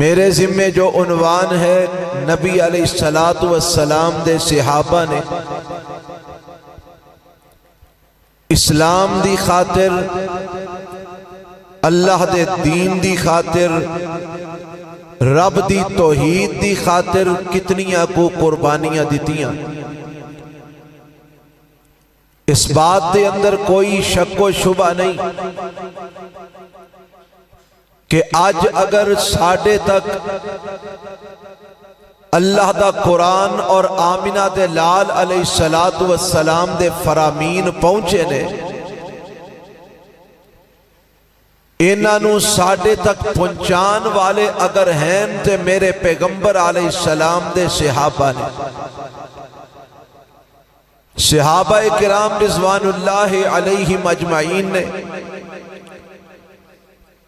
میرے ذمے جو عنوان ہے نبی علیہ السلام دے صحابہ نے اسلام دی خاطر اللہ دے دین دی خاطر رب دی توحید دی خاطر کتنیاں کو قربانیاں دیتیاں۔ اس بات دے اندر کوئی شک و شبہ نہیں کہ آج اگر ساڑھے تک اللہ دا قرآن اور آمنہ دے لال علیہ السلام دے فرامین پہنچے نے، انہوں ساڑھے تک پہنچان والے اگر ہیں تے میرے پیغمبر علیہ السلام دے صحابہ نے، صحابہ کرام رضوان اللہ علیہم اجمعین نے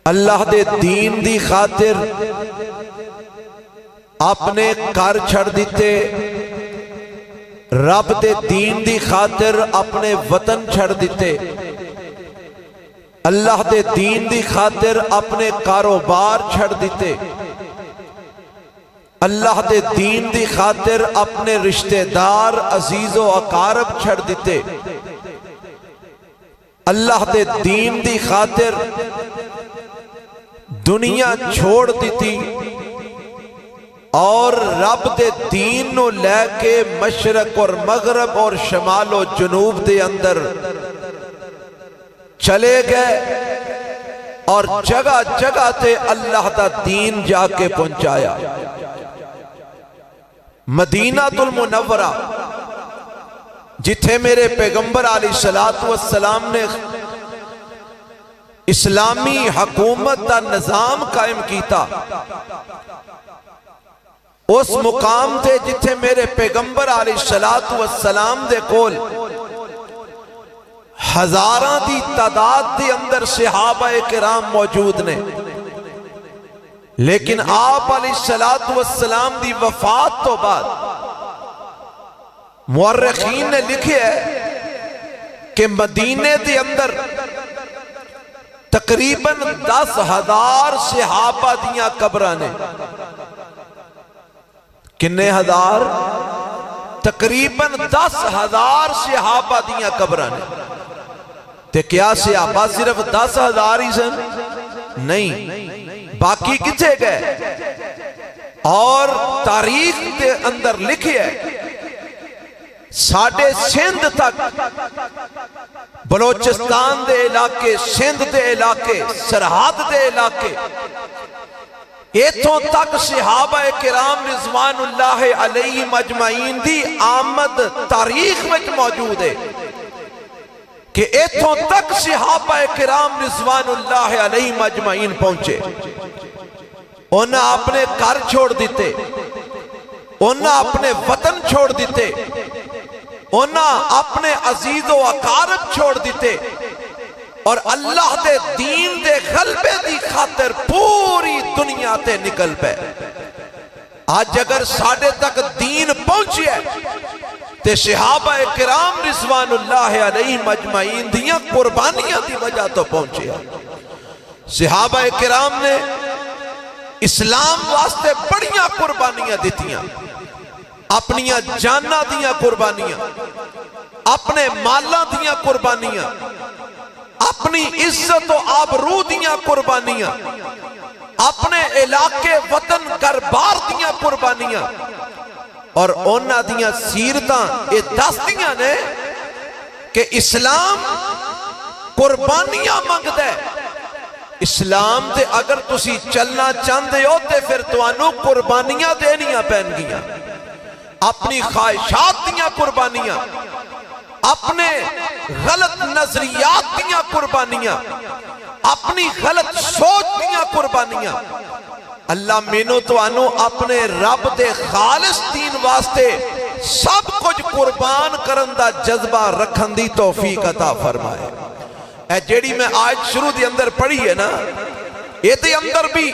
اللہ دے دین دی خاطر اپنے گھر چھڑ دیتے، رب دے دین دی خاطر اپنے وطن چھڑ دیتے، اللہ دے دین دی خاطر اپنے کاروبار چھڑ دیتے، اللہ دے دین دی خاطر اپنے رشتہ دار عزیز و اقارب چھڑ دیتے، اللہ دے دین دی خاطر دنیا چھوڑ دیتی اور رب دے دین نو لے کے مشرق اور مغرب اور شمال و جنوب دے اندر چلے گئے اور جگہ جگہ تے اللہ دا دین جا کے پہنچایا۔ مدینہ المنورہ جتھے میرے پیغمبر علیہ السلام نے اسلامی حکومت دا نظام قائم کیتا، اس مقام تے جتھے میرے پیغمبر علیہ السلام دے کول ہزاراں دی تعداد دے اندر صحابہ کرام موجود نے، لیکن آپ علیہ السلام دی وفات تو بعد مورخین نے لکھے ہے کہ مدینے دے اندر تقریباً 10,000 صحابہ دیاں قبراں نے۔ کنے ہزار؟ تقریباً 10,000 صحابہ دیاں قبراں نے۔ تے کیا صحابہ صرف 10,000 ہی سن؟ نہیں، باقی کتھے گئے؟ اور تاریخ دے اندر لکھے ہے ساڑھے سندھ تک، بلوچستان دے علاقے، سندھ دے علاقے، سرحد دے علاقے، ایتھوں تک صحابہ کرام رضوان اللہ علیہم اجمعین دی آمد تاریخ میں موجود ہے کہ ایتھوں تک صحابہ کرام رضوان اللہ علیہم اجمعین پہنچے۔ انہاں اپنے گھر چھوڑ دیتے، انہاں اپنے وطن چھوڑ دیتے، انہاں اپنے عزیز و اقارب چھوڑ دیتے اور اللہ دے دین دے غلبے دی خاطر پوری دنیا تے نکل پے۔ آج اگر ساڑھے تک دین پہنچی ہے تے صحابہ کرام رضوان اللہ علیہم اجمعین دیاں قربانیاں دی وجہ تو پہنچی ہے۔ صحابہ کرام نے اسلام واسطے بڑیاں قربانیاں دیتیاں، اپنیاں جانہ دیاں قربانیاں، اپنے مالاں دیاں قربانیاں، اپنی عزت و آبرو دیاں قربانیاں، اپنے علاقے وطن گھر-بار دیاں قربانیاں، اور انہاں دیاں سیرتاں یہ دس دیاں نے کہ اسلام قربانیاں مانگ دے۔ اسلام تے اگر تسی چلنا چاندے ہو تے پھر توانو قربانیاں دینیاں پہن گیاں، اپنی خواہشات دیاں قربانیاں، اپنے غلط نظریات دیاں قربانیاں، اپنی غلط سوچ دیاں قربانیاں۔ اللہ مینو تو انو اپنے رب دے خالص دین واسطے سب کچھ قربان کرن دا جذبہ رکھن دی توفیق عطا فرمائے۔ اے جیڑی میں آج شروع دی اندر پڑھی ہے نا، یہ دے اندر بھی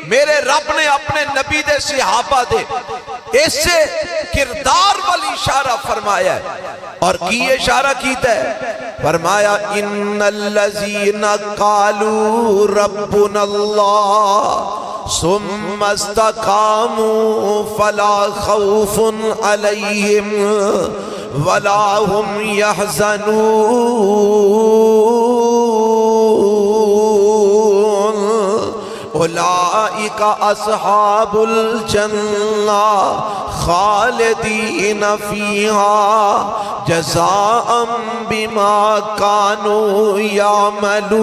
میرے رب نے اپنے نبی دے صحابہ دے ایسے کردار والی اشارہ فرمایا ہے اور کی اشارہ کیتا ہے فرمایا ان الذین قالوا ربنا اللہ ثم استقاموا فلا خوف علیہم ولا هم يحزنون اولئک اصحاب الجنہ خالدین فیہا جزاء بما كانوا يعملون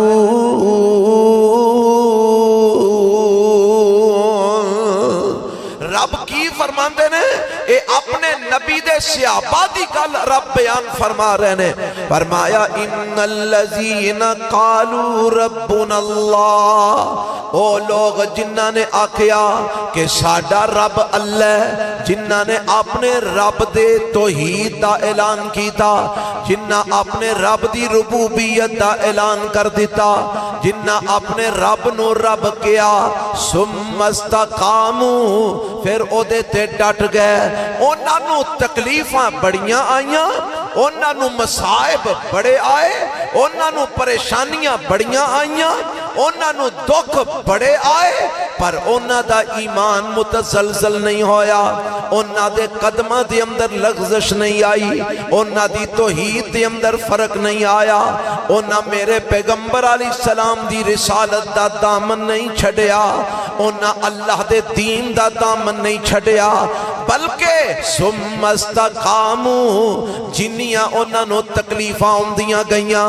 رب کی فرماندے نے اے اپنے نبی دے صحابہ دی گل رب بیان فرما رہے نے فرمایا ان الذین قالوا ربنا اللہ او لوگ جنہاں نے آکھیا کہ ساڈا رب اللہ جنہاں نے اپنے رب دے توحید دا اعلان کیتا جنہاں اپنے رب دی ربوبیت دا اعلان کر دیتا جنہاں اپنے رب نو رب کیا ثم استقاموا پھر او دے تے ڈٹ گئے انہاں نو تکلیفاں بڑیاں آئیاں انہاں نو مصائب بڑے آئے انہاں نو پریشانیاں بڑیاں آئیاں انہاں نو دکھ بڑے آئے پر انہاں دا ایمان متزلزل نہیں ہویا انہاں دے قدمہ دے اندر لغزش نہیں آئی انہاں دی توحید دے اندر فرق نہیں آیا انہاں میرے پیغمبر علیہ السلام دی رسالت دا دامن نہیں چھڑیا انہاں اللہ دے دین دا دامن نہیں چھڑیا بلکہ ثم استقاموا جنیاں انہاں نو تکلیفاں ہوندیاں گئیاں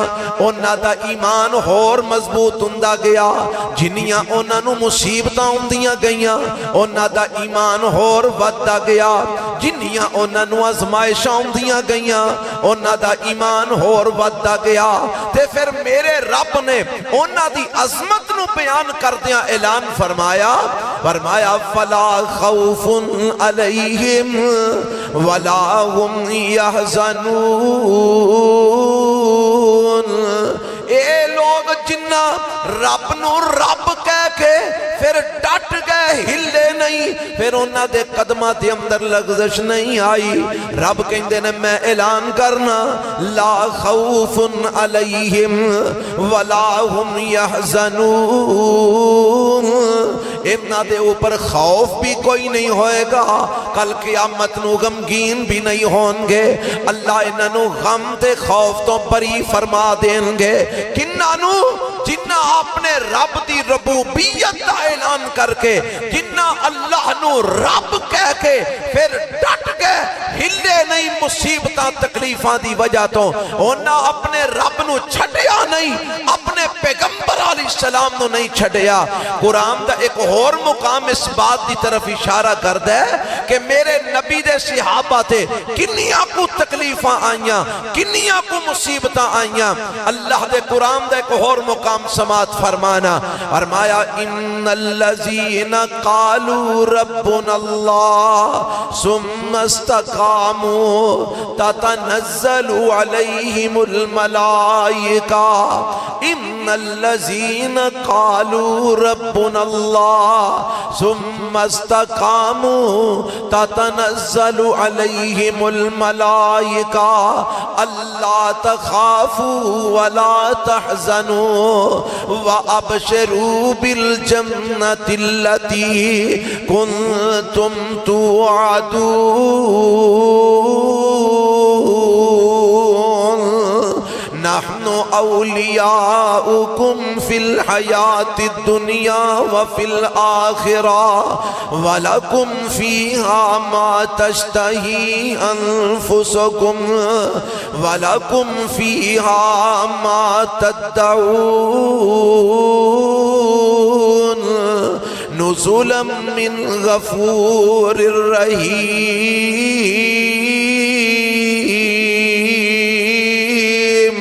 انہاں دا ایمان ہور مضبوط ہوندا گیا جنیاں انہاں نو مصیبتاں ہوندیاں گئیاں انہاں دا ایمان ہور وددا گیا جنیاں انہاں نو آزمائشاں ہوندیاں گئیاں انہاں دا ایمان ہور وددا گیا تے پھر میرے رب نے انہاں دی عظمت نو بیان کردیاں اعلان فرمایا فلا خوف علیہم ولا هم يحزنون اے لوگ جنہ رب نو رب کہہ کے پھر ڈٹ گئے ہلے نہیں پھر انہاں دے قدمہ دے اندر لغزش نہیں آئی رب کہندے نے میں اعلان کرنا لا خوف علیہم ولا هم يحزنون انہاں دے اوپر خوف بھی کوئی نہیں ہوئے گا کل قیامت نو غمگین بھی نہیں ہون گے اللہ انہاں نو غم تے خوف تو بری فرما دیں گے کنہاں نو جنہ اپنے رب دی ربوبیت دا اعلان کر کے جنہ اللہ نو رب کہہ کے پھر ڈٹ گئے ہلے نہیں مصیبتاں تکلیفاں دی وجہ تو انہاں اپنے رب نو چھڑیا نہیں اپنے پیغمبر علیہ السلام نو نہیں چھڑیا قرآن دا ایک اور مقام اس بات دی طرف اشارہ کر دے کہ میرے نبی دے صحابہ تھے کنیاں کو تکلیفاں آئیاں کنیاں کو مصیبتاں آئیاں اللہ دے قرآن دے ایک اور مقام سماعت فرمایا ان الذین قالوا ربنا اللہ ثم استقاموا تتنزل علیہم الملائکہ ان الذین قالوا ربنا اللہ ثم استقاموا تتنزل علیہم الملائکہ اللہ تخافوا ولا تحزنوا وَأَبْشِرُوا بِالْجَنَّةِ الَّتِي كُنْتُمْ تُوعَدُونَ نحن اولیاؤکم فی الحیات الدنیا وفی الآخرہ ولکم فیہا ما تشتہی انفسکم ولکم فیہا ما تدعون نزلا من غفور الرحیم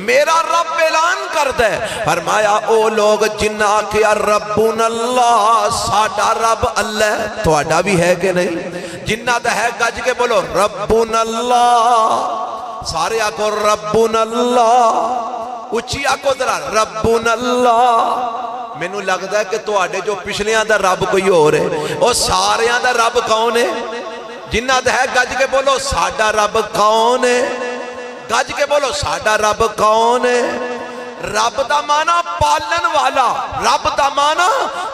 میرا رب اعلان کر دے فرمایا او لوگ جنہ کیا ربنا اللہ ساڈا رب اللہ تواڈا بھی ہے کہ نہیں جنہ دا ہے گج کے بولو ربنا اللہ سارے آکو ربنا اللہ اچھی آکو ذرا ربنا اللہ مینوں لگدا ہے کہ تواڈے جو پچھلیاں دا رب کوئی اور ہے او ساریاں دا رب کون ہے جنہ دا ہے گج کے بولو ساڈا رب کون ہے گج کے بولو ساڈا رب کون ہے رب دا مانا پالن والا رب دا مانا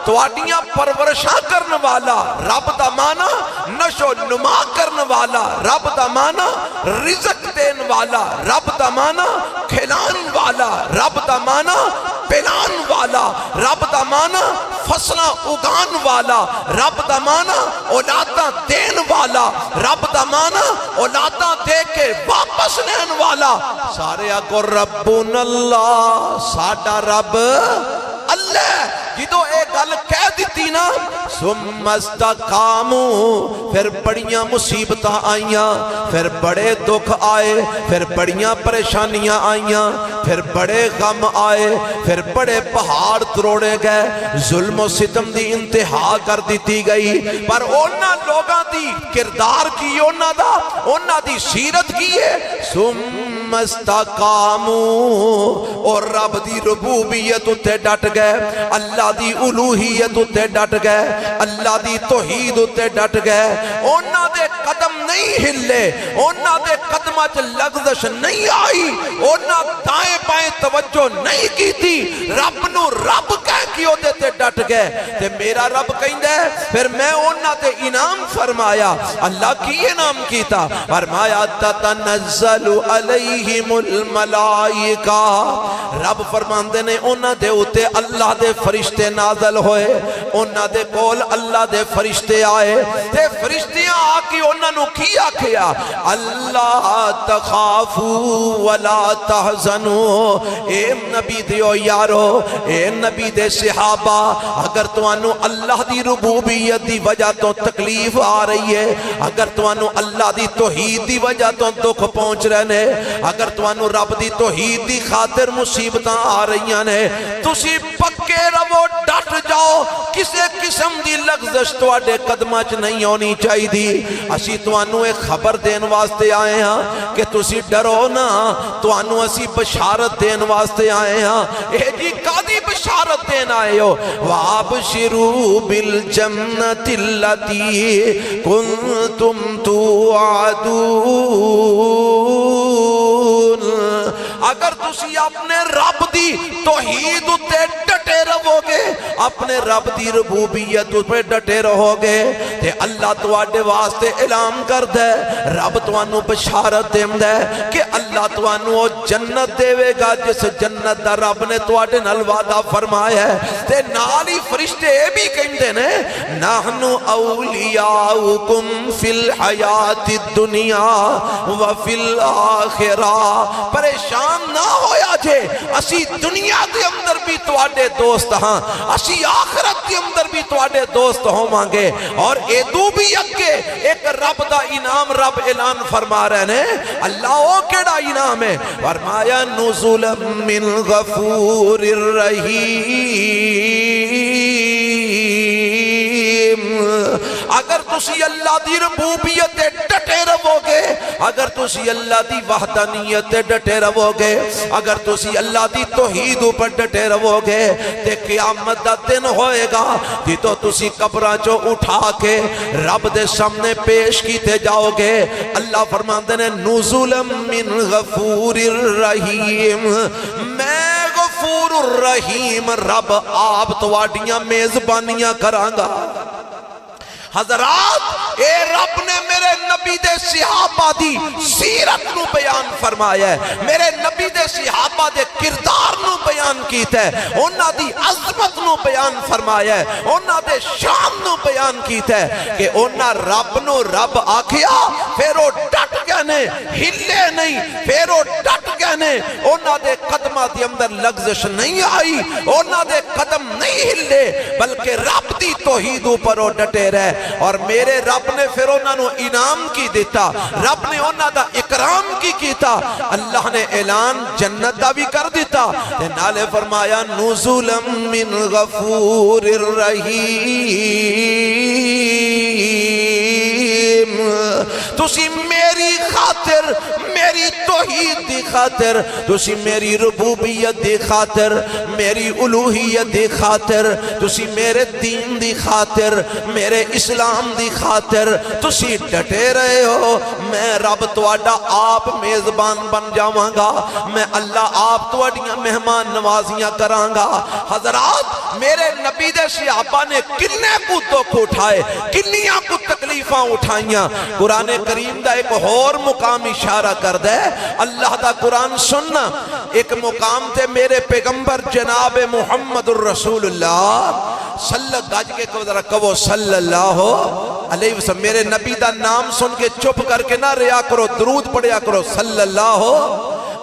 تواڈیاں پرورشاں کرن والا رب دا مانا نشو نما کرن والا رب دا مانا رزق دین والا رب دا مانا کھلان والا رب دا مانا پلان والا رب دا مانا فصلہ اگان والا رب دا مانا اولاداں دین والا رب دا مانا اولاداں دے کے واپس لین والا سارے آگو ربنا اللہ ساڈا رب اللہ جدو ایک گل کہہ دیتی نا ثم استقاموا پھر بڑیاں مصیبتاں آئیاں پھر بڑے دکھ آئے پھر بڑیاں پریشانیاں آئیاں پھر بڑے غم آئے پھر بڑے پہاڑ تروڑے گئے ظلم و ستم دی انتہا کر دیتی گئی پر اونا لوگاں دی کردار کی اونا دی سیرت کی ہے ثم استقاموا اور رب دی ربوبیت اتے ڈٹ گئے اللہ دی الوہیت اتے ڈٹ گئے اللہ دی توحید اتے ڈٹ گئے اونا دے قدم نہیں ہلے اونا دے قدمات لغزش نہیں آئی اونا دائیں بائیں توجہ نہیں کی تھی رب نو رب کہہ کیوں دیتے ڈٹ گئے تے میرا رب کہیں دے پھر میں اونا تے انعام فرمایا اللہ کی انعام کیتا فرمایا تتنزل علیہم الملائکہ رب فرماندے نے اونا دے اتے اللہ دے فرشتے نازل ہوئے اونا دے کول اللہ دے فرشتے آئے تے فرشتیاں آکی اونا نو کیا کیا اللہ تخافو ولا تحزنو اے نبی دیو یارو اے نبی دے صحابہ اگر توانو اللہ دی ربوبیت دی وجہ تو تکلیف آ رہی ہے اگر توانو اللہ دی توحید دی وجہ تو دکھ پہنچ رہنے اگر توانو رب دی توحید دی خاطر مصیبتاں آ رہی ہیں تسی پکے رو ڈٹ جاؤ کسے قسم دی لغزش تواڈے قدماں نہیں ہونی چاہی دی اسی توانو ایک خبر دین واسطے آئے ہاں کہ تسی ڈرو نا توانو اسی بشارت دین واسطے آئے ہاں اے جی قادی بشارت دین آئے ہو وَابْشِرُوا بِالْجَنَّةِ الَّتِي كُنْتُمْ تُوعَدُونَ اگر تسی اپنے رب دی توحید اتے ڈٹے رہو گے اپنے رب دی ربوبیت اتے ڈٹے رہو گے تے اللہ تواڈے واسطے اعلان کر دے رب توانو بشارت دے دے کہ اللہ توانو جنت دے گا جس جنت دا رب نے تواڈے نال وعدہ فرمایا ہے تے نال ہی فرشتے بھی کہندے نے نحن اولیاؤکم فی الحیات الدنیا وفی الآخرہ پریشان نہ ہویا جے اسی دنیا دے اندر بھی تواڈے دوست ہاں اسی آخرت دے اندر بھی تواڈے دوست ہوں مانگے اور ایدو بھی اگے ایک رب دا انعام رب اعلان فرما رہے ہیں اللہ او کیڑا انعام ہے فرمایا نزلا من غفور الرحیم اگر تسی اللہ دی ربوبیت ڈٹے رہو گے اگر تسی اللہ دی وحدانیت ڈٹے رہو گے اگر تسی اللہ دی توحید پر ڈٹے رہو گے تے قیامت دا دن ہوئے گا جی تو تسی قبراں چو اٹھا کے رب دے سامنے پیش کیتے جاؤ گے اللہ فرماندے نے نزلا من غفور الرحیم میں غفور الرحیم رب آپ تواڈیاں میزبانیاں کرانگا حضرات اے رب نے میرے نبی دے صحابہ دی سیرت نو بیان فرمایا ہے میرے نبی دے صحابہ دے کردار نو بیان کیتا ہے انہاں دی عظمت نو بیان فرمایا ہے انہاں دے شان نو بیان کیتا ہے کہ انہاں رب نو رب آکھیا پھر وہ ڈٹ گئے نے ہلے نہیں پھر وہ ڈٹ گئے نے انہاں دے قدمہ دی اندر لغزش نہیں آئی انہاں دے قدم نہیں ہلے بلکہ رب دی توحید پر وہ ڈٹے رہے اور میرے رب نے پھر انہوں نے انعام کی دیتا رب نے انہوں دا اکرام کی کیتا اللہ نے اعلان جنت دا بھی کر دیتا نالے فرمایا نزلا من غفور الرحیم تسی میری خاطر میری توحید توحید دی خاطر تسی میری ربوبیت دی خاطر میری الوہیت دی خاطر تسی میرے دین دی خاطر میرے اسلام دی خاطر تسی ڈٹے رہے ہو میں رب تواڈا آپ میزبان بن جاواں گا میں اللہ آپ تواڈیاں مہمان نوازیاں کراں گا حضرات میرے نبی دے صحابہ نے کنے کو دکھ اٹھائے کنیاں کو تکلیفاں اٹھائیاں قرآن کریم دا ایک اور مقام اشارہ کر دے اللہ دا قرآن سننا ایک مقام تے میرے پیغمبر جناب محمد الرسول اللہ صلی اللہ علیہ وسلم میرے نبی دا نام سن کے چپ کر کے نہ ریا کرو درود پڑھیا کرو صلی اللہ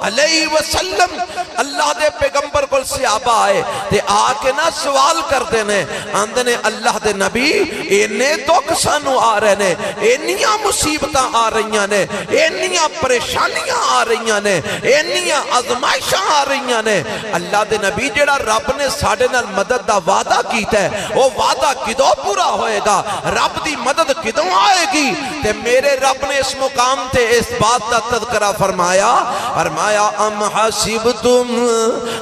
علیہ وسلم اللہ دے پیغمبر کو صحابہ آئے تے آکے نہ سوال کر دینے آندنے اللہ دے نبی اینے دکھ سانو آ رہے نے اینیاں مصیبتاں آ رہیاں نے اینیاں پریشانیاں آ رہیاں نے اینیاں آزمائشاں آ رہیاں نے اللہ دے نبی جڑا رب نے ساڑھے نال مدد دا وعدہ کیتا ہے وہ وعدہ کدوں پورا ہوئے گا رب دی مدد کدوں آئے گی تے میرے رب نے اس مقام تے اس بات دا تذکرہ فرمایا ام حسبتم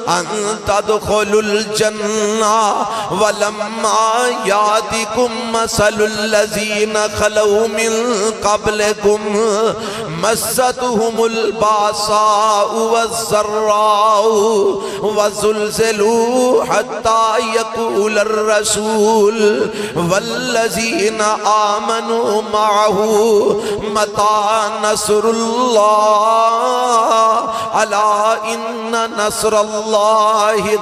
ان تدخلوا الجنہ ولما یاتکم مثل الذین خلوا من قبلکم مستهم الباساء والضراء وزلزلوا حتى يقول الرسول والذین آمنوا معه متى نصر اللہ الا ان نصر اللہ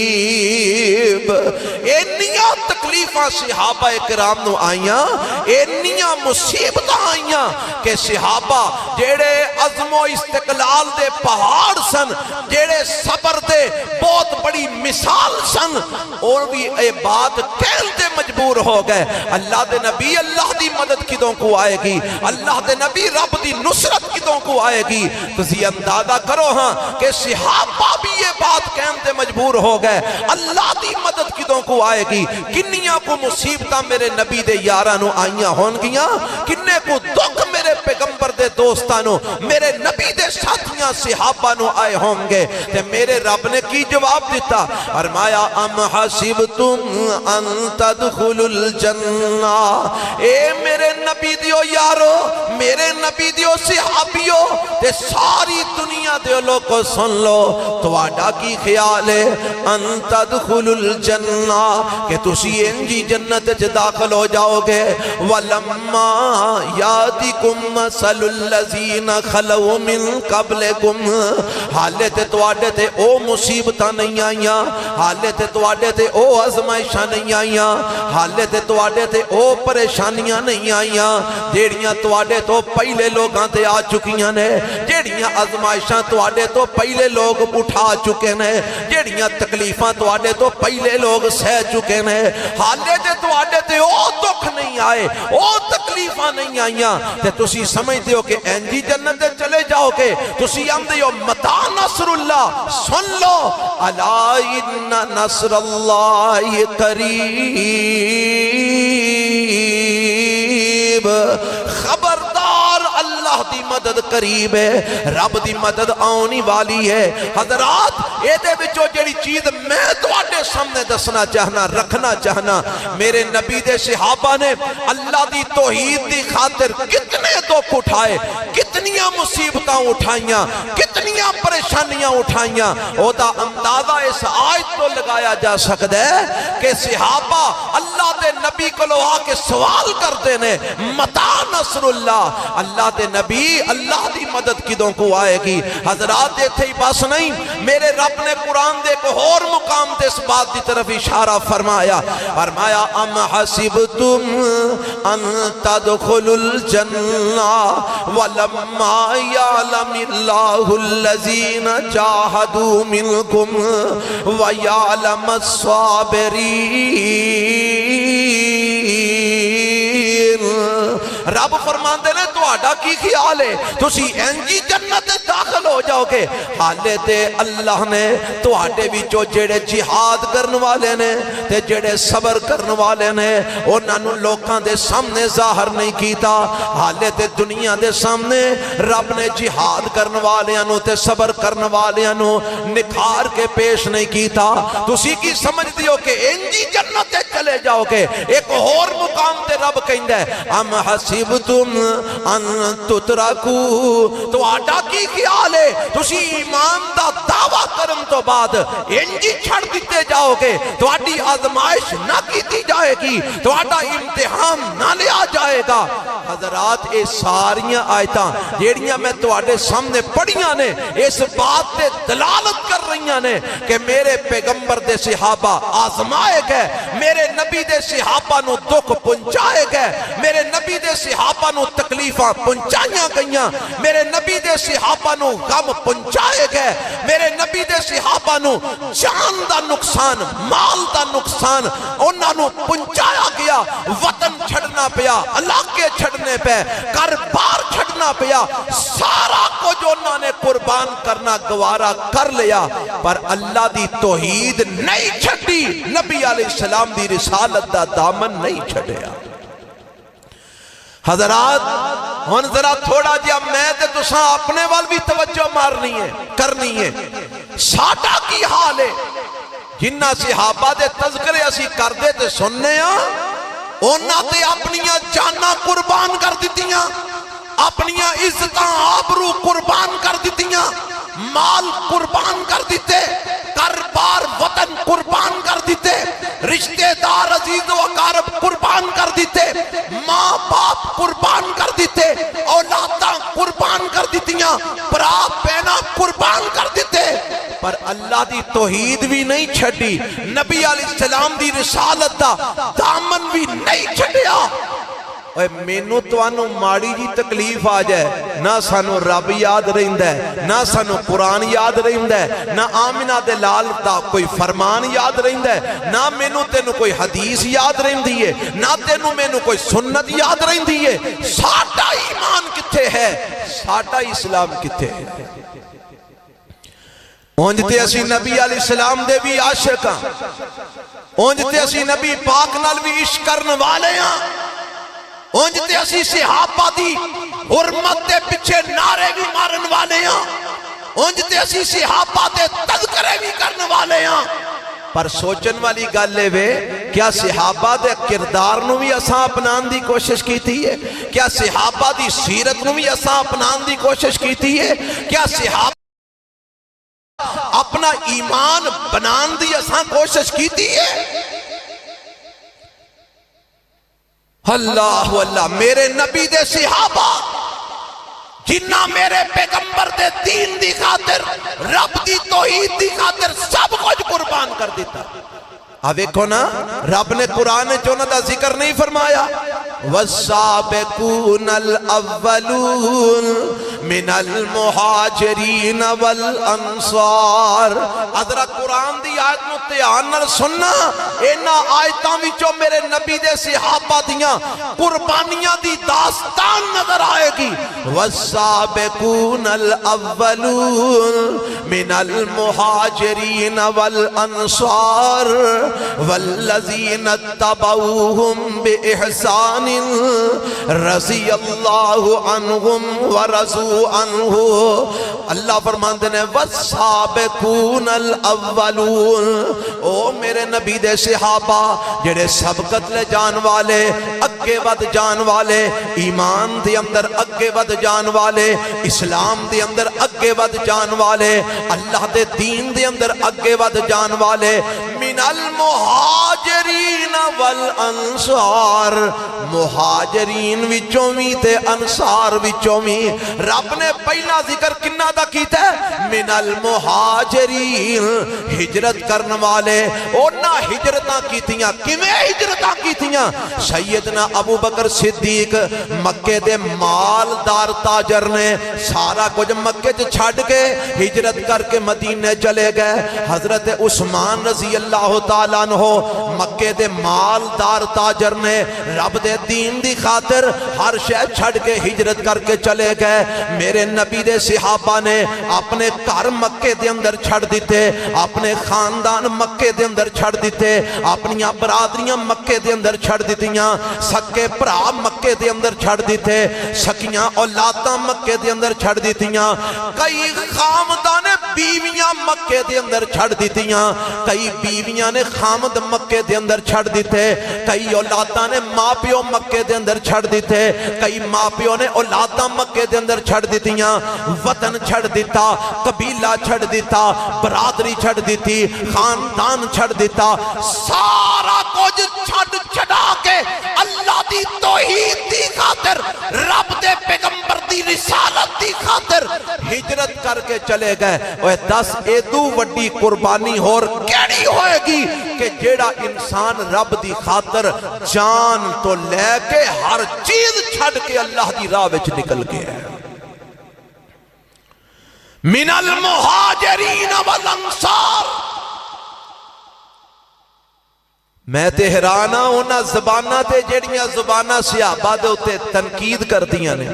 قریب اینیاں تکلیفاں صحابہ کرام نو آئیاں اینیاں مصیبتاں آئیاں کہ صحابہ جیڑے عزم و استقلال دے پہاڑ سن جیڑے صبر دے بہت بڑی مثال سن اور بھی اے بات کہلتے مجبور ہو گئے اللہ دے نبی اللہ دی مدد کدوں کو آئے گی اللہ دے نبی رب دی نصرت کدوں کو آئے گی تسی اندازہ کرو ہاں کہ صحابہ بھی یہ بات کہتے مجبور ہو گئے اللہ دی مدد کدوں کو آئے گی کنیاں کو مصیبتاں میرے نبی دے یارانو آئیاں ہون گیاں کنے کو دکھ میرے پیغمبر دے دوستانو میرے نبی دے ساتھیاں صحابانو آئے ہوں گے تے میرے رب نے کی جواب دیتا فرمایا ام حسبتم ان تدخلوا الجنہ اے میرے نبی دیو یارو میرے نبی دیو صحابیو تے ساری دنیا دیو لوگ کو سن لو تواڈا کی خیال ہے ان تدخلوا الجنہ کہ تسی انجی جنت چ داخل ہو جاؤ گے ولما یاتکم مثل الذین خلوا من قبلکم حالت تواڈے تے او مصیبتاں نہیں آئیاں حالت تواڈے تے او آزمائشاں نہیں آئیاں حالت تواڈے تے او پریشانیاں نہیں آئیاں جیڑیاں تواڈے تو پہلے لوگاں تے آ چکیاں نے جیڑیاں آزمائشاں تواڈے تو پہلے لوگ اٹھا چکے نے جیڑیاں تکلیفاں تواڈے تو پہلے لوگ سہ چکے نے حالت تواڈے تے او دکھ نہیں آئے او تکلیفاں نہیں آئیاں تے تسی سمجھتے ہو کہ اینجی جنت چلے جاؤ گے تسی آمدے ہو متا نصر اللہ سن لو الا ان نصر اللہ قریب خبردار اللہ دی مدد قریب ہے رب دی مدد آنی والی ہے حضرات اے دے بچو جڑی چیز میں تواڈے سامنے دسنا چاہنا رکھنا چاہنا میرے نبی دے صحابہ نے اللہ دی توحید دی خاطر کتنے دکھ اٹھائے کتنیاں مصیبتاں اٹھائیاں کتنیاں پریشانیاں اٹھائیاں او دا اندازہ اس آیت تو لگایا جا سکتا ہے کہ صحابہ اللہ دے نبی کو لو آ کے سوال کر دینے متا نصر اللہ اللہ دے نبی اللہ دی مدد کدوں کو آئے گی حضرات دیتے ہی بس نہیں میرے رب نے قرآن دے کو اور مقام دے اس بات دی طرف اشارہ فرمایا ام حسبتم ان تدخلوا الجنہ ولما یعلم اللہ الذین جاہدوا منکم ویعلم الصابرین رب فرماندے نے تہاڈا کی خیال ہے تسی انجی جنت داخل ہو جاؤ گے؟ حالے تے اللہ نے تہاڈے وچوں جڑے جہاد کرن والے نے تے جڑے صبر کرن والے نے انہاں نوں لوکاں دے سامنے ظاہر نہیں کیتا، حالے تے دنیا دے سامنے رب نے جہاد کرن والیاں نوں تے صبر کرن والیاں نوں نکھار کے پیش نہیں کیتا۔ تسی کی سمجھ دیو کہ انجی جنت تے چلے جاؤ گے؟ ایک اور مقام تے رب کہندا ہے ام حسبتم ان تترکو، تہاڈا کی خیال ہے تسی ایمان دا دعویٰ کرن تو بعد انجی چھڑ دیتے جاؤ گے؟ تہاڈی آزمائش نہ کیتی جائے گی، تہاڈا امتحان نہ لیا جائے گا؟ حضرات اے ساریاں آیتاں جیڑیاں میں تہاڈے سامنے پڑھیاں نے اس بات تے دلالت کر رہیاں نے کہ میرے پیغمبر دے صحابہ آزمائے گئے، میرے نبی دے صحابہ نو دکھ پہنچائے گئے، میرے نبی دے صحابہ نو تکلیفاں پہنچائیاں گئیاں، میرے نبی دے صحابہ نو غم پہنچائے گئے، میرے نبی دے صحابہ نو جان دا نقصان، مال دا نقصان انہاں نو پہنچایا گیا، وطن چھڑنا پیا، علاقے چھڑنے پہ، گھر بار چھڑنا پیا، سارا کچھ انہاں نے قربان کرنا گوارا کر لیا، پر اللہ دی توحید نہیں چھڑی، نبی علیہ السلام دی رسالت دا دامن نہیں چھڑیا۔ حضرات ہن ذرا تھوڑا جہا میں تے تساں اپنے وال بھی توجہ مارنی ہے کرنی ہے۔ ساڈا کی حال ہے؟ جنہ صحابہ دے تذکرے اسی کر دے تے سننے ہاں، انہاں تے اپنیاں جاناں قربان کر دتیاں، اپنیاں عزتاں آبرو قربان کر دتیاں، مال قربان کر دیتے، گھر بار وطن قربان کر دیتے، رشتہ دار عزیز و اقارب قربان کر دیتے، ماں باپ قربان کر دیتے، اولاداں قربان کر دیتیاں، برا پینا قربان کر دیتے، پر اللہ دی توحید بھی نہیں چھڑی، نبی علیہ السلام دی رسالت دا دامن بھی نہیں چھڑیا۔ اے مینوں توانوں ماڑی جی تکلیف آ جائے نہ سانو رب یاد رہندا ہے، نہ سانو قرآن یاد رہندا ہے، نہ آمنہ دے لال دا کوئی فرمان یاد رہندا ہے، نہ مینوں تینوں کوئی حدیث یاد رہندی ہے، نہ تینوں مینوں کوئی سنت یاد رہندی ہے، ساڈا ایمان کتھے ہے؟ ساڈا اسلام کتھے ہے؟ اونج تے اسی نبی علیہ السلام دے بھی عاشق ہاں، اونج تے اسی نبی پاک نال بھی عشق کرن والے ہاں، اونج تے اسی صحابہ دی حرمت دے پیچھے نعرے بھی مارن والے ہاں، اونج تے اسی صحابہ دے تذکرے بھی کرن والے ہاں، پر سوچن والی گل ہے کیا صحابہ دے کردار نو بھی اساں اپنان دی کوشش کیتی ہے؟ کیا صحابہ دی سیرت نو بھی اساں اپنان دی کوشش کیتی ہے؟ کیا صحابہ اپنا ایمان بنان دی اساں کوشش کیتی ہے؟ اللہ اللہ، میرے نبی دے صحابہ جنہ میرے پیغمبر دے دین دی خاطر، رب دی توحید دی خاطر سب کچھ قربان کر دیتا۔ اب ایکھو نا رب نے قرآن چونہ دا ذکر نہیں فرمایا وَالسَّابِقُونَ الْأَوَّلُونَ مِنَ الْمُحَاجِرِينَ وَالْأَنصَارِ۔ حضرت قرآن دی آیت متعان نال سننا، اینا آیتاں وچوں میرے نبی دے صحابہ دیاں قربانیاں دی داستان نظر آئے گی۔ وَالسَّابِقُونَ الْأَوَّلُونَ مِنَ الْمُحَاجِرِينَ وَالْأَنصَارِ والذین اتبعوہم بإحسان رضی اللہ عنہم ورضوا عنہ۔ اللہ فرماندے نے والسابقون الاولون، او میرے نبی دے صحابہ جڑے سبقت لے جان والے، اگے ود جان والے، ایمان دے اندر اگے ود جان والے، اسلام دے اندر اگے ود جان والے، اللہ دے دین دے اندر اگے ود جان والے، من المہاجرین والانصار، مہاجرین وچوں بھی تے انصار وچوں بھی۔ رب نے پہلا ذکر کنہ دا کیتا ہے؟ من المہاجرین، ہجرت کرن والے، اونا ہجرتاں کیتیاں، کیویں ہجرتاں کیتیاں؟ سیدنا ابو بکر صدیق مکے دے مالدار تاجر نے سارا کچھ مکے چھڑ کے ہجرت کر کے مدینے چلے گئے۔ حضرت عثمان رضی اللہ اللہ تعالیٰ عنہ مکے دے مالدار تاجر نے رب دے دین دی خاطر ہر شے چھڑ کے ہجرت کر کے چلے گئے. میرے نبی دے صحابہ نے اپنے گھر مکے دے اندر چھڑ دیتے, اپنے خاندان مکے دے اندر چھڑ دیتے, اپنی برادریاں مکے دے اندر چھڑ دیتیاں, سکے بھرا مکے دے اندر چھڑ دیتے, سکیاں اولاداں مکے دے اندر چھڑ دیتیاں, کئی خامدان بیویاں مکے دے اندر چھڑ دیتیاں, کئی بیویاں نے خامد مکے دے اندر چھڑ دیتے, کئی اولاداں نے ماں پیو مکے دے اندر چھڑ دیتے, کئی ماں پیو نے اولاداں مکے دے اندر چھڑ دیتیاں, وطن چھڑ دیتا, قبیلہ چھڑ دیتا, برادری چھڑ دیتی, خاندان چھڑ دیتا, سارا کچھ چھڑ چھڑا کے اللہ دی توحید دی خاطر, رب دے پیغمبر دی رسالت دی خاطر ہجرت کر کے چلے گئے. اوہ 10 ایدو وڈی قربانی اور کیڑی ہوئے گی کہ جیڑا انسان رب دی خاطر جان تو لے کے ہر چیز چھڑ کے اللہ دی راہ وچ نکل گیا ہے. من المہاجرین والانصار. میں تے حیران ہاں انہاں زباناں تے جیڑیاں زباناں صحابہ دے اتے تنقید کر دیاں نے,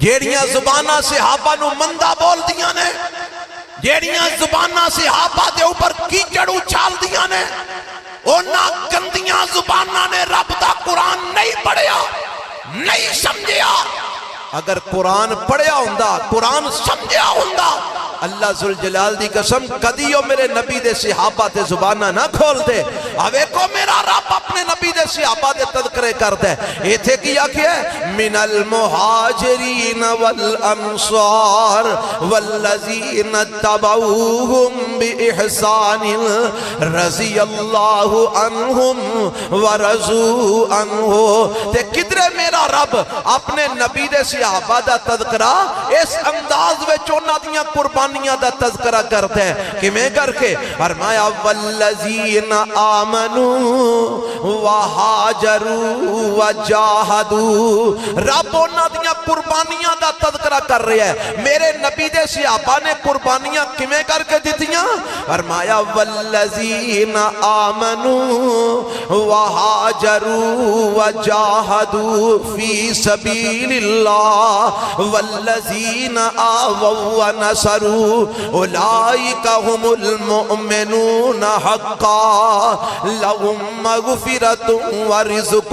جیڑیاں زباناں صحابہ نو مندہ بول دیاں نے, جیڑیاں زباناں صحابہ دے اوپر کیچڑ اچھال دیاں نے, انہاں گندیاں زباناں نے رب دا قرآن نہیں پڑھیا, نہیں سمجھیا. اگر قرآن پڑھیا ہوندہ, قرآن سمجھیا ہوندہ, اللہ ذوالجلال دی قسم کدیو میرے نبی دے صحابہ تے زبانہ نہ کھول دے. اوے کو میرا رب اپنے نبی دے صحابہ دے تذکرے کر دے. یہ تھے کیا کیا ہے؟ من المہاجرین والانصار والذین اتبعوہم بإحسان رضی اللہ عنہم ورضوا عنہ. تے کدرے میرا رب اپنے نبی دے صحابہ دا تذکرہ اس انداز میں چونہ دیاں قربانیاں دا تذکرہ کرتے ہیں کہ میں کر کے فرمایا والذین آمنوا وہاجروا وجاہدوا. رب انہاں دیاں قربانیاں دا تذکرہ کر رہے ہیں. میرے نبی دے صحابہ نے قربانیاں کمیں کر کے دیتیاں؟ فرمایا والذین آمنوا وہاجروا وجاہدوا فی سبیل اللہ والذین آووا ونصروا اولئک هم المؤمنون حقا لهم مغفرۃ ورزق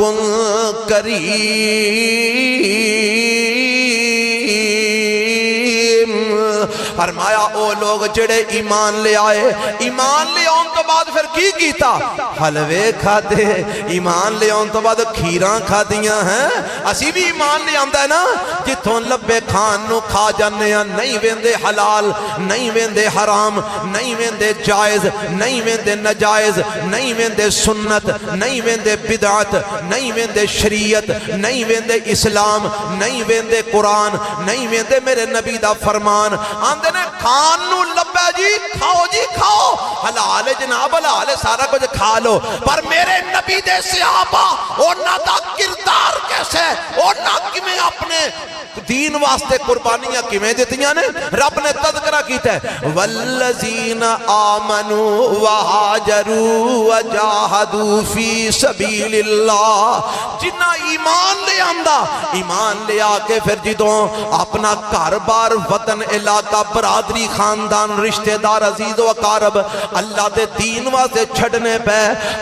کریم. فرمایا او لوگ جڑے ایمان لے آئے, ایمان لے آن تو بعد پھر کی کیتا؟ حلوے کھا دے. ایمان لے آن تو بعد کھیران کھا دیاں ہیں. اسی بھی ایمان لے آندہ ہے نا, جتوں لبے کھان نو کھا جانے ہیں, نہیں ویندے حلال, نہیں ویندے حرام, نہیں ویندے جائز, نہیں ویندے نجائز, نہیں ویندے سنت, نہیں ویندے بدعت, نہیں ویندے شریعت, نہیں ویندے اسلام, نہیں ویندے قرآن, نہیں ویندے میرے نبی دا فرمان. آندے نے کھان نو لبے جی کھاؤ جی کھاؤ, حلال جناب حلال سارا کچھ کھا لو, پر میرے نبی دے صحابہ انہاں دا کردار کیسے, انہاں کمیں اپنے دین واسطے قربانیاں کمیں دیتیاں نے؟ رب نے تذکرہ کیتا ہے والذین آمنوا وہاجروا وجاہدوا فی سبیل اللہ. جنہ ایمان لے آندہ, ایمان لے آکے پھر جدوں اپنا گھر بار وطن علاقہ برادری خاندان رشتہ دار عزیز و اقارب اللہ دے دین واسطے چھڑنے پہ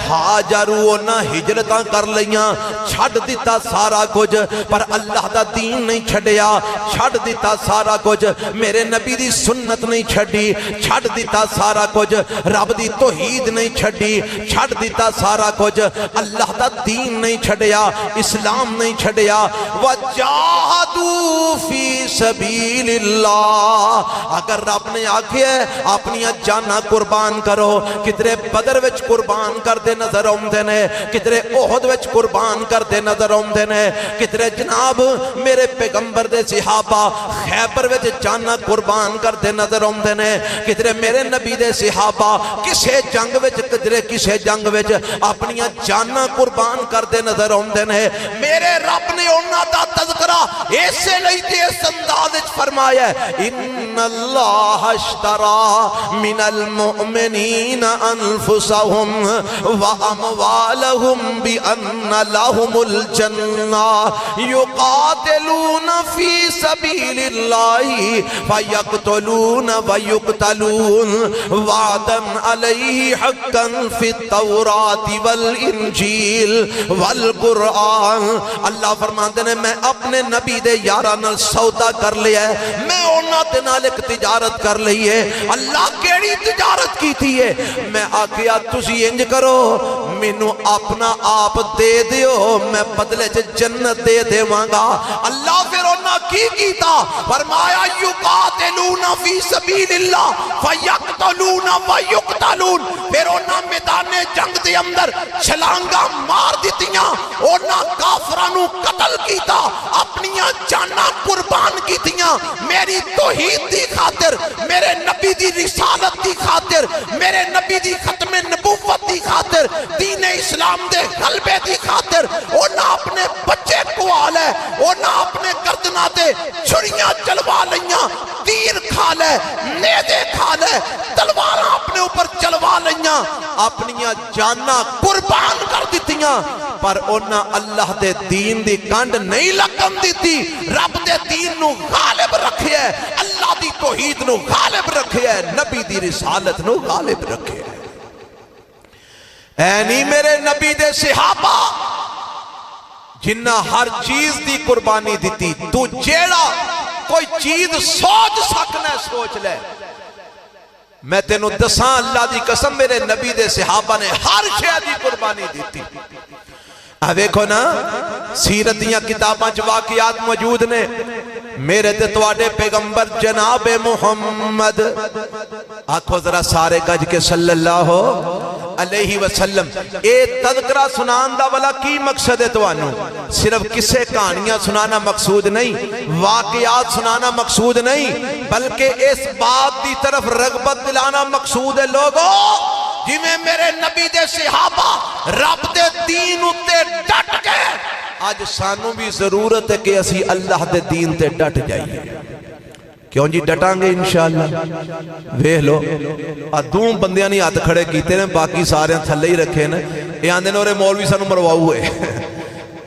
ہاجروا نہ ہجرتاں کر لیاں, چھڑ دیتا سارا کچھ, پر اللہ دا دین نہیں چھڑیا, چھڑ دیتا سارا کچھ, میرے نبی دی سنت نہیں چھڑی, چھڑ دیتا سارا کچھ, رب دی توحید نہیں چھڑی, چھڑ دیتا سارا کچھ, اللہ دا دین نہیں چھڑیا, اسلام نہیں چھڑیا. وجاہدوا فی سبیل اللہ. اگر رب نے آکھے اپنی جانا قربان کرو, کترے بدر وچ قربان کر دے نظر آمدے نے, کترے احد وچ قربان کر دے نظر آمدے نے, کترے جناب میرے پیغمبر دے صحابہ خیبر وچ جانا قربان کر دے نظر آمدے نے, کترے میرے نبی دے صحابہ کسے جنگ وچ, کترے کسے جنگ وچ اپنی جانا قربان کر دے نظر آمدے نے. میرے رب نے انہاں دا تذکرہ ایسے لئی تے اس انداز وچ فرمایا ہے ان اللہ اشترى من المؤمنین انفسهم واموالهم بان لهم الجنہ یقاتلون فی سبیل اللہ فیقتلون ویقتلون وعدا علیہ حقا فی التوراۃ والانجیل والقرآن۔ اللہ فرماندے نے میں اپنے نبی دے یاراں نال سودا کر لیا ہے، میں انہاں دے نال ایک تجارت کر لئی ہے۔ اللہ کیڑی تجارت کی تھی ہے؟ میں آکھیا تسی انج کرو مینوں اپنا آپ دے دیو میں بدلے چ جنت دے دیواں گا۔ اللہ پھر انہاں کی کیتا؟ فرمایا یقاتلون فی سبیل اللہ فیقتلون ویقتلون۔ پھر انہاں میدان جنگ دے اندر چھلانگاں مار دتیاں، انہاں کافراں نو قتل کیتا، اپنیاں جاناں قربان کیتیاں میری توحید دی خاطر، میرے نبی دی رسالت دی خاطر، میرے نبی دی ختم نبوت دی خاطر، دین اسلام دے غلبے دی خاطر۔ انہاں اپنے بچے کو آلے، انہاں اپنے گردنہ دے چھڑیاں چلوا لیاں، تیر کھا لے، نیدے کھا لے، تلواراں اپنے اوپر چلوا لیاں، اپنیاں جاناں قربان کر دیتیاں، پر انہاں اللہ دے دین دی کنڈ نہیں لگن دیتی، رب دے دین نو غالب رکھے ہے، اللہ دی توحید نو غالب رکھے ہے، نبی دی رسالت نو غالب رکھے ہے۔ اے نہیں میرے نبی دے صحابہ جنہ ہر چیز دی قربانی دیتی، تو جیڑا کوئی چیز سوچ سکنا ہے سوچ لے۔ میں تینوں دساں اللہ دی قسم میرے نبی دے صحابہ نے ہر شے دی قربانی دیتی۔ دیکھو نا سیرت دیاں کتاباں چ واقعات موجود نے، میرے تے تواڈے پیغمبر جناب محمد، آکھو ذرا سارے گج کے صلی اللہ علیہ وسلم۔ اے تذکرہ سنان دا والا کی مقصد ہے توانوں؟ صرف کسے کہانیاں سنانا مقصود نہیں، واقعات سنانا مقصود نہیں، بلکہ اس بات دی طرف رغبت دلانا مقصود ہے۔ لوگوں جی میں میرے نبی دے صحابہ رب دے دین اتے ڈٹ گئے، آج سانوں بھی ضرورت ہے کہ اسی اللہ دے دین تے ڈٹ جائیے۔ کیوں جی ڈٹاں گے انشاءاللہ؟ ویہ لو ادوں بندیاں نہیں ہاتھ کھڑے کیتے نے، باقی سارے تھلے ہی رکھے نے۔ یہ آندے نے اور مولوی سانوں مرواؤ ہوئے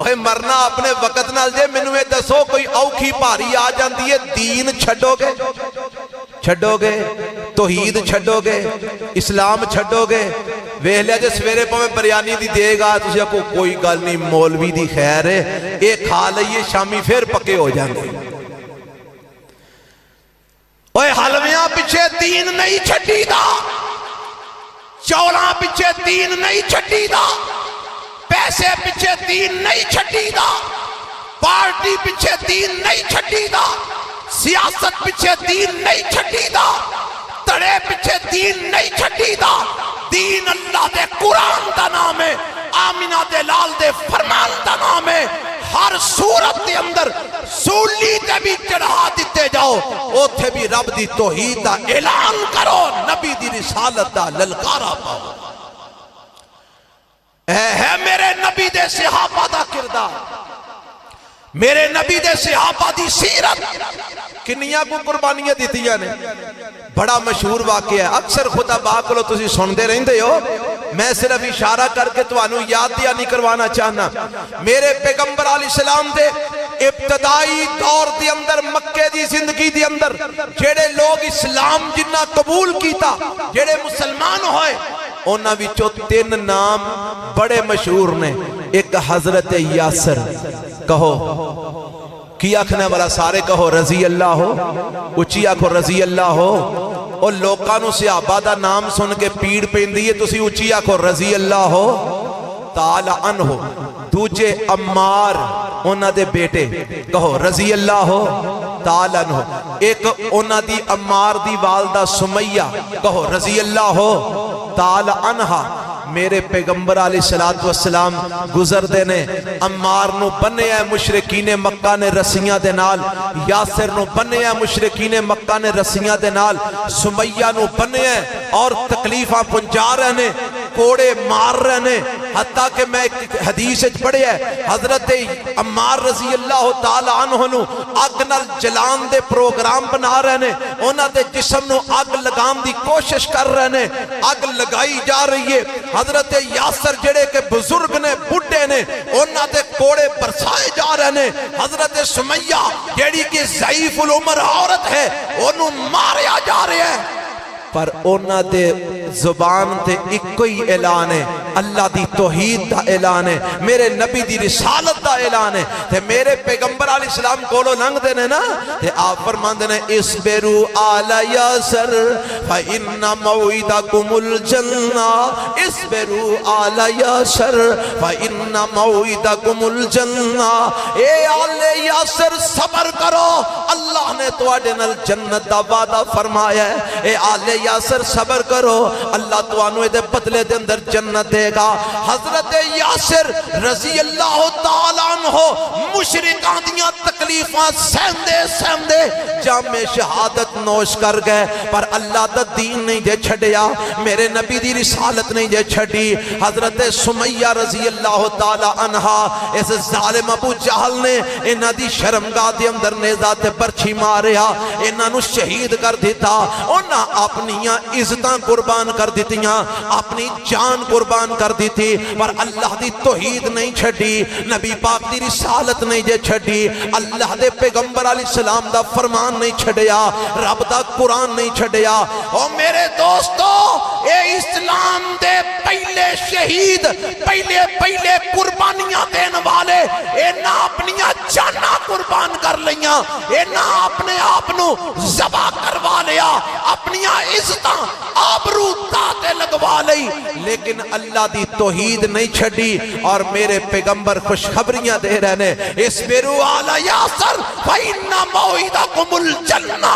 اوہ مرنا اپنے وقت نال جے مینوں اے دسو کوئی اوکھی بھاری آ جاندی ہے، دین چھڈو گے؟ چھڈو گے؟ توحید چھڈو گے؟ اسلام چھڈو گے؟ ویہ لیا جے سویرے پاویں بریانی دی دے گا تسی آکھو کوئی گل نہیں مولوی دی خیر ہے، اے کھا لئیے شامی پھر پکے ہو جائیں گے۔ اوہ حلویاں پیچھے دین نہیں چھڈی دا، چولاں پیچھے دین نہیں چھڈی دا، پیسے پیچھے دین نہیں چھڈی دا، پارٹی پیچھے دین نہیں چھڈی دا، سیاست پیچھے دین نہیں چھڈی دا، تڑے پیچھے دین نہیں چھڈی دا۔ دین اللہ دے قرآن دا نام ہے، آمینہ دے لال دے فرمان دا نام ہے۔ ہر صورت دے اندر سولی تے بھی چڑھا دیتے جاؤ، اوتھے بھی رب دی توحید دا اعلان کرو، نبی دی رسالت دا للکارا پاؤ۔ اے ہے میرے نبی دے صحابہ دا کردار، میرے نبی دے صحابہ دی سیرت، کنیاں کو قربانیاں دیتیاں نے۔ بڑا مشہور واقعہ ہے، اکثر خدا باقلو تسی سن دے رہندے ہو، میں صرف اشارہ کر کے توانوں یاد دیا نہیں کروانا چاہنا۔ میرے پیغمبر علیہ السلام دے ابتدائی دور دی اندر مکے دی زندگی دی اندر جیڑے لوگ اسلام جنہ قبول کیتا، جیڑے مسلمان ہوئے، انہاں وچوں 3 نام بڑے مشہور نے۔ ایک حضرت یاسر، کہو کی آکھنے والا سارے کہو رضی اللہ ہو، اچھی آکھو رضی اللہ ہو، اور لوکانوں صحابہ دا نام سن کے پیڑ پیندی ہے تسی اچھی آکھو رضی اللہ ہو تعالی عنہ۔ دوجے عمار انہاں دے بیٹے، کہو رضی اللہ ہو تعالی عنہ۔ ایک انہاں دی عمار دی والدہ سمیہ، کہو رضی اللہ ہو تعالی عنہ۔ میرے پیغمبر علیہ السلام گزر دینے، عمار نو بنے ہے مشرکین مکہ نے رسیاں دے نال، یاسر نو بنے ہے مشرکین مکہ نے رسیاں دے نال، سمیہ نو بنے ہے اور تکلیفہ پنجا رہنے۔ کوڑے مار رہے نے، حتیٰ کہ میں ایک حدیث پڑھے ہے حضرت عمار رضی اللہ تعالی عنہ نو اگ نال جلان دے پروگرام بنا رہے نے، انہاں دے جسم نو اگ لگام دی کوشش کر رہے نے، اگ لگائی جا رہی ہے، حضرت یاسر جڑے کہ بزرگ نے بڈھے نے انہاں دے کوڑے برسائے جا رہے نے، حضرت سمیہ جڑی کہ ضعیف العمر عورت ہے انہوں ماریا جا رہے ہیں، پر انہاں دے زبان تے ایک کوئی اعلان ہے، اللہ دی توحید دا اعلان ہے، میرے نبی دی رسالت دا اعلان ہے، تے میرے پیغمبر علیہ السلام کولو لنگ دینے نا، تے آپ فرمان دینے اسبرو آل یاسر فإن موعدکم الجنہ، اسبرو آل یاسر فإن موعدکم الجنہ، اے آل یاسر صبر کرو، اللہ نے تواڈے نال جنت دا وعدہ فرمایا ہے، اے آل یاسر صبر کرو، اللہ توانو دے بدلے دے اندر جنت دے گا۔ حضرت یاسر رضی اللہ تعالیٰ عنہ مشرکان دیاں تکلیفاں سہندے جام شہادت نوش کر گئے، پر اللہ دا دین نہیں جے چھڑیا، میرے نبی دی رسالت نہیں جے چھڑی۔ حضرت سمیہ رضی اللہ تعالیٰ عنہ اس ظالم ابو جہل نے انہاں دی شرمگاہ دے اندر نیزہ تے برچھی ماریا، انہاں نو شہید کر دیتا، انہاں اپنیاں عزتاں قربان کر دیتیاں، اپنی جان قربان کر دیتی، پر اللہ دی توحید نہیں چھڑی، نبی پاک دی رسالت نہیں جے چھڑی، اللہ دے پیغمبر علیہ السلام دا فرمان نہیں چھڑیا، رب دا قرآن نہیں چھڑیا۔ او میرے دوستو، اے اسلام دے پہلے شہید، پہلے قربانیاں دین والے، اے نہ اپنیاں جاناں قربان کر لیاں، اے نہ اپنے آپنو ذبح کروا لیا، اپنیاں عزتاں آبرو داتے لگوا لئی، لیکن اللہ دی توحید نہیں چھڑی، اور میرے پیغمبر خوشخبریاں دے رہنے، اسبرو آل یاسر فإن موعدکم الجنہ،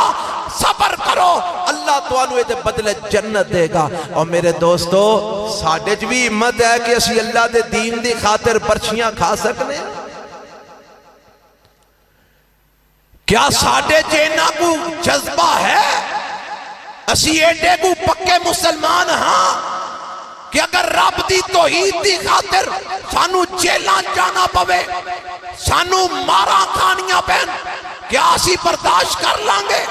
صبر کرو، اللہ توانو دے بدلے جنت دے گا۔ اور میرے دوستو، ساڑھے بھی ہمت ہے کہ اسی اللہ دے دین دی خاطر برچیاں کھا سکنے؟ کیا ساڑھے جینا کو جذبہ ہے؟ اسی ایڈے کو پکے مسلمان ہاں کہ اگر رب دی توحید دی خاطر سانو جیلان جانا پوے، سانو مارا کھانیاں پہن، کیا اسی برداشت کر لانگے؟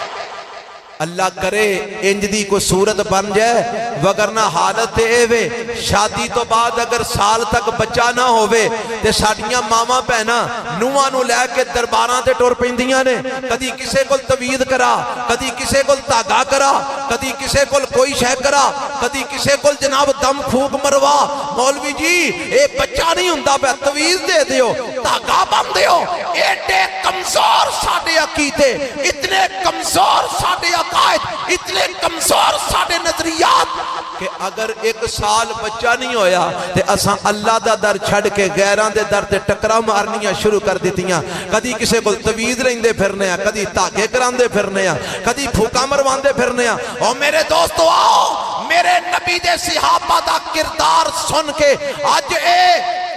اللہ کرے انج دی کو صورت بن جائے، وگرنہ حالت اے شادی تو بعد اگر سال تک بچہ نہ ہوئے تے ساڑیاں ماما پہنا نوہاں نو لے کے درباراں تے ٹور پیندیاں نے، کدی کسے کول توید کرا، کدی کسے کول تاگا کرا، کدی کسے کول کوئی شے کرا، کدی کسے کول جناب دم پھوک مروا، مولوی جی اے بچہ نہیں ہوندا پہ توید دے دیو، تاگا بن دیو۔ ایڈے کمزور ساڑے عقیدے، اتنے کمزور ساڑے عقائد، اتنے کمزور ساڑے نظریات کہ اگر ایک سال بچہ نہیں ہویا تے اساں اللہ دا در چھڑ کے غیران دے در تے ٹکرا مارنیاں شروع کر دیتیاں، کدی کسے کو توید رہندے پھرنے ہیں، کدی تاکے کراندے پھرنے ہیں، کدی پھوکا مرواندے پھرنے ہیں۔ اور میرے دوستو آؤ، میرے نبی دے صحابہ دا کردار سن کے آج اے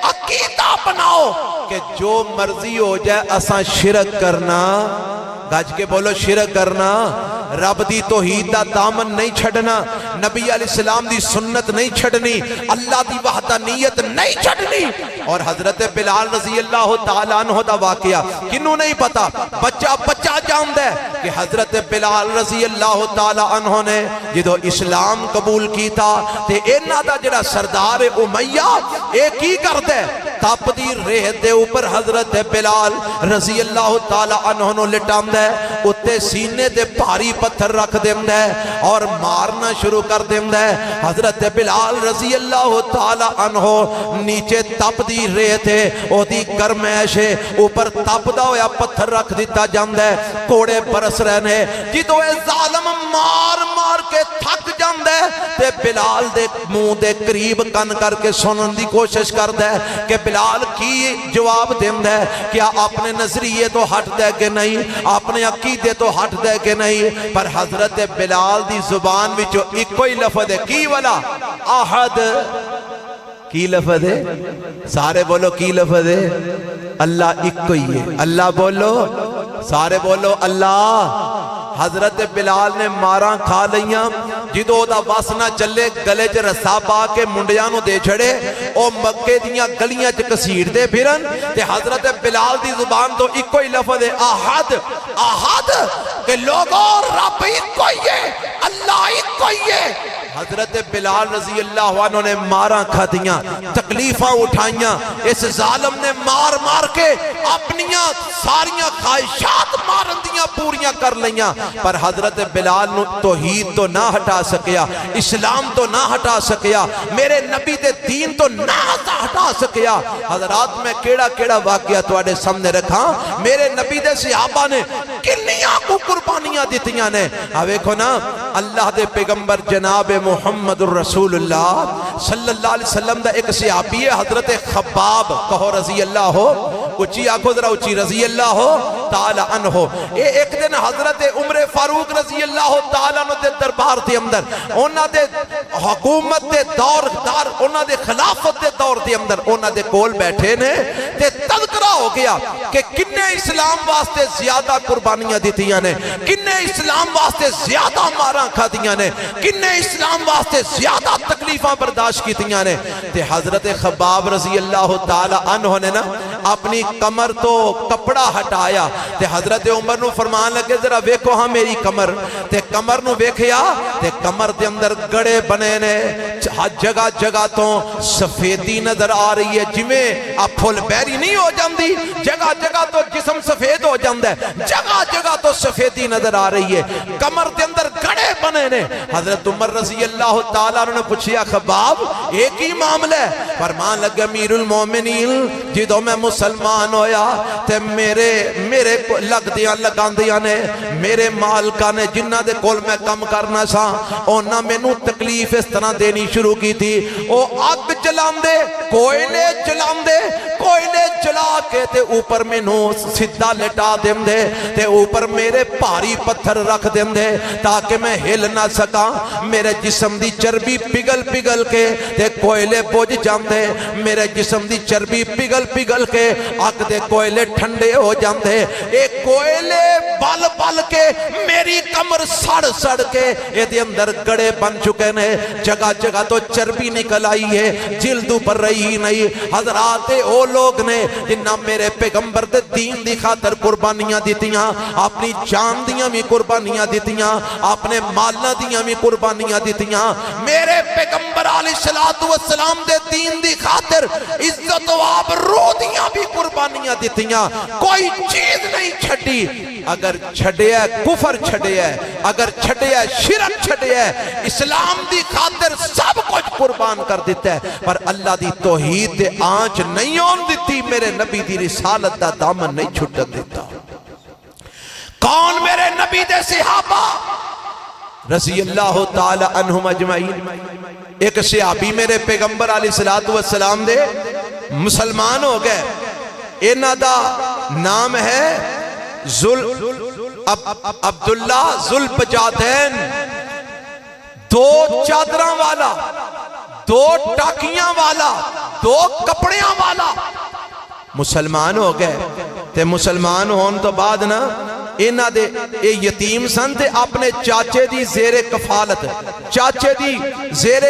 عقیدہ بناؤ کہ جو مرضی ہو جائے اساں شرک کرنا، گج کے بولو شرک کرنا، رب دی توحید دا دامن نہیں چھڑنا، نبی علیہ السلام دی سنت نہیں چھڑنی، اللہ دی وحدانیت نہیں چھڑنی۔ اور حضرت بلال رضی اللہ تعالیٰ عنہ دا واقعہ کنوں نہیں پتا، بچہ جاندہ ہے کہ حضرت بلال رضی اللہ تعالیٰ عنہ نے جدو اسلام قبول کی تھا تے انہا دا جڑا سردار امیہ ایک ہی کر دے، تپ دی ریح دے اوپر حضرت بلال رضی اللہ تعالیٰ عنہ نے لٹام دے، اتے سینے دے پاری پتھر رکھ دیں دے اور مارنا شروع کر دیں دے۔ حضرت بلال رضی اللہ تعالیٰ عنہ نیچے تپ دی رہے تھے، او دی گرمیش ہے، اوپر تپ دا ہویا پتھر رکھ دیتا جاندے، کوڑے برس رہنے، جدو اے ظالم مار کے تھک جاندے تے بلال دے منہ دے قریب کن کر کے سنن دی کوشش کر دے کہ بلال کی جواب دیں دے، کیا اپنے نظریے تو ہٹ دے کہ نہیں، اپنے عقیدے تو ہٹ دے کہ نہیں، پر حضرت بلال دی زبان وچو ایک کوئی لفظ ہے، کی والا احد، کی لفظ ہے، سارے بولو کی لفظ ہے، اللہ ایک کوئی ہے، اللہ بولو، سارے بولو اللہ۔ حضرت بلال نے ماراں کھا لیاں، جدو دا وس نہ چلے گلے چ رسا پا کے منڈیاں نو دے چھڑے او مکے دیاں گلیاں چ کسیر دے پھرن تے حضرت بلال دی زبان تو ایک ہی لفظ ہے احد احد کہ لوگوں رب ایک ہی ہے اللہ ایک ہی ہے حضرت بلال رضی اللہ عنہ نے مارا کھاتیاں تکلیفاں اٹھائیاں اس ظالم نے مار مار کے اپنیاں ساریاں خواہشات مارندیاں پوریاں کر لیاں پر حضرت بلال نو توحید تو نہ ہٹا سکیا اسلام تو نہ ہٹا سکیا میرے نبی دے دین تو نہ ہٹا سکیا حضرات میں کیڑا کیڑا واقعہ تواڈے سامنے رکھا میرے نبی دے صحابہ نے کنیاں کو قربانیاں دیتیاں نے ویکھو نا اللہ دے پیغمبر جناب محمد الرسول اللہ صلی اللہ علیہ وسلم دا ایک صحابی ہے حضرت خباب کہو رضی اللہ ہو اچھی آنکھو ذرا اچھی رضی اللہ ہو تعالی عنہ ایک دن حضرت عمر فاروق رضی اللہ تعالی عنہ دے دربار دے اندر انہاں دے حکومت دے دور دار انہاں دے خلافت دے دور دے اندر انہاں دے کول بیٹھے نے تے تذکرہ ہو گیا کہ کنے اسلام واسطے زیادہ قربانیاں دیتیاں نے کنے اسلام واسطے زیادہ ماراں کھاتیاں نے کنے اسلام واسطے زیادہ تکلیفاں برداشت کیتیاں نے تے حضرت خباب رضی اللہ تعالی عنہ نے نا اپنی کمر تو کپڑا ہٹایا تے حضرت عمر نو فرمان لگے ذرا ویکھو ہاں میری کمر تے کمر نو ویکھیا تے کمر دے اندر گڑے بنے نے جگہ جگہ تو سفیدی نظر آ رہی ہے جویں پھل بیری نہیں ہو جاندی جگہ جگہ تو جسم سفید ہو جاندا ہے جگہ جگہ تو سفیدی نظر آ رہی ہے کمر دے اندر گڑے بنے نے حضرت عمر رضی اللہ تعالیٰ نے پوچھیا خباب ایک ہی معاملہ ہے فرمان لگا امیر المومنین جدو میں مسلمان ہویا تے میرے لگ دیاں لگاندیاں نے میرے مالکہ نے جنہ دے کول میں کم کرنا سا اونا میں نو تکلیف اس طرح دینی شروع کی تھی او آگ جلان دے کوئلے جلان دے کوئلے جلا کے تے اوپر میں نو سدھا لٹا دیں دے تے اوپر میرے پاری پتھر رکھ دیں دے تاکہ میں ہل نہ سکا میرے جسم دی چربی پگل پگل کے تے کوئلے بوجھ جاندے میرے جسم دی چربی پگل پگل کے آگ دے کوئلے ٹھنڈے ہو جاندے ایک کوئلے بال بال کے میری کمر سڑ سڑ کے یہ دے اندر گڑے بن چکے نے جگہ جگہ تو چربی نکل آئی ہے جلد پر رہی نہیں حضرات او لوگ نے جنہ میرے پیغمبر دے دین دی خاطر قربانیاں دیتیاں اپنی جان دیاں بھی قربانیاں دیتیاں اپنے مالنا دیاں بھی قربانیاں دیتیاں میرے پیغمبر علیہ السلام دے دین دی خاطر عزت و آبرو دیاں بھی قربانیاں دیتیاں کوئی چیز نہیں چھٹی اگر چھڑے ہے کفر چھڑے ہے اگر چھڑے ہے شرک چھڑے ہے اسلام دی خاطر سب کچھ قربان کر دیتا ہے پر اللہ دی توحید دے آنچ نہیں ہون دیتی میرے نبی دی رسالت دا دامن نہیں چھٹن دیتا کون میرے نبی دے صحابہ رضی اللہ تعالی عنہم اجمعین ایک صحابی میرے پیغمبر علیہ السلام دے مسلمان ہو گئے انہ دا نام ہے عبداللہ ذوالبجادین دو چادراں والا دو ٹاکیاں والا دو کپڑیاں والا مسلمان ہو گئے تے مسلمان ہون تو بعد نا انہاں دے اے یتیم سن تے اپنے چاچے دی زیر کفالت چاچے دی زیر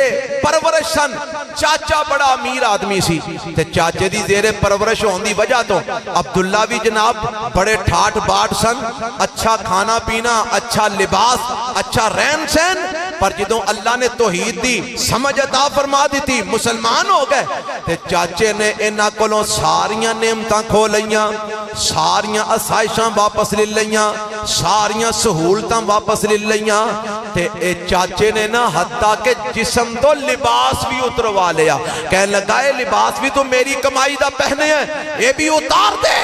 پرورش سن چاچا بڑا امیر آدمی سی تے چاچے دی زیر پرورش ہون دی وجہ تو عبداللہ بھی جناب بڑے ٹھاٹ باٹ سن اچھا کھانا پینا اچھا لباس اچھا رہن سہن پر جدوں اللہ نے توحید دی سمجھ عطا فرما دی تھی مسلمان ہو گئے تے چاچے نے انہاں کولوں ساریاں نعمتاں کھو لیاں ساریاں آسائشاں واپس لے لیاں ساریاں سہولتاں واپس لے لیاں تے اے چاچے نے نا حتیٰ کہ جسم تو لباس بھی اتروا لیا کہنے لگا اے لباس بھی تو میری کمائی دا پہنے ہیں یہ بھی اتار دے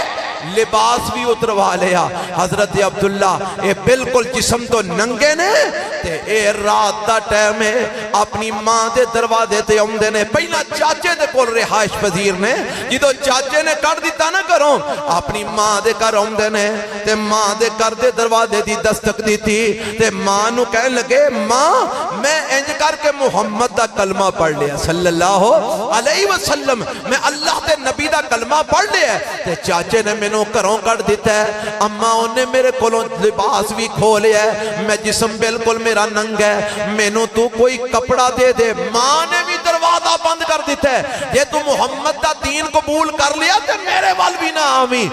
لباس بھی اتروا لیا حضرت عبداللہ اے بالکل جسم تو ننگے نے تے اے رات دا ٹائم ہے اپنی ماں دے دروازے تے اوندے نے پہلا چاچے دے کول رہائش پذیر نے جدو چاچے نے کر دیتا نہ کروں اپنی ماں دے کر اوندے نے تے ماں دے کر دے دروازے دی دستک دی تھی تے ماں نو کہنے لگے ماں میں انج کر کے محمد دا کلمہ پڑھ لیا صلی اللہ علیہ وسلم میں اللہ تے نبی دا کلمہ پڑھ لیا تے چاچے نے مینوں کروں کر دیتا ہے اماں انہیں میرے کولوں لباس بھی کھو لیا ہے میں جسم بالکل میرا ننگا ہے مینوں تو کوئی کپڑا دے دے. ماں نے بھی دروازہ بند کر دیتا ہے جے تو محمد دا دین قبول کر لیا تے میرے وال بھی نہ آویں.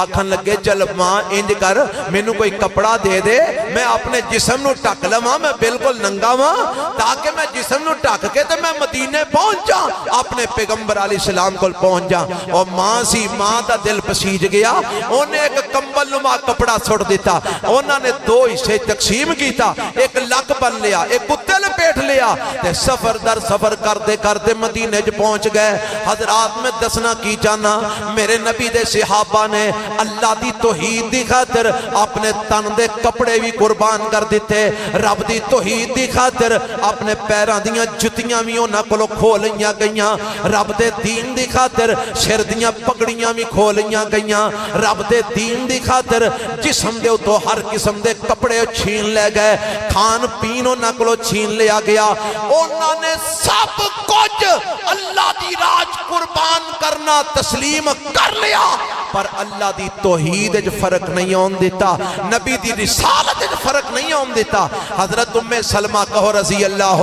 آکھن لگے چل ماں انج کر مینوں کوئی کپڑا دے دے میں اپنے جسم نو ٹک لواں میں بالکل ننگا واں تاکہ میں جسم نو ٹک کے تے میں مدینے پہنچ جاں اپنے پیغمبر علیہ السلام کو پہنچ جاں. اور ماں سی ماں دا دل پسیج گیا انہیں ایک کمبل نما کپڑا سٹ دیتا انہوں نے دو حصے تقسیم کیتا ایک لک بن لیا ایک کتے لپیٹ لیا تے سفر در سفر کردے مدینے جو پہنچ گئے. حضرات میں دسنا کی جانا میرے نبی دے صحابہ نے اللہ دی توحید دی خاطر اپنے تن دے کپڑے بھی قربان کر دیتے رب دی توحید دی خاطر اپنے پیران دیاں جتیاں بھی انہاں کولو کھولیاں گئیاں رب دے دین دی خاطر سر دیاں پگڑیاں بھی کھولیاں گئیاں رب دے دین دی خاطر جسم دے تو ہر قسم دے کپڑے چھین لے گئے کھان پین انہاں کولو چھین لیا گیا. انہاں نے سب کچھ اللہ دی راج قربان کرنا تسلیم کر لیا پر اللہ دی توحید جو فرق نہیں ہون دیتا نبی دی رسالت جو فرق نہیں ہون دیتا. حضرت ام سلمہ کہو رضی اللہ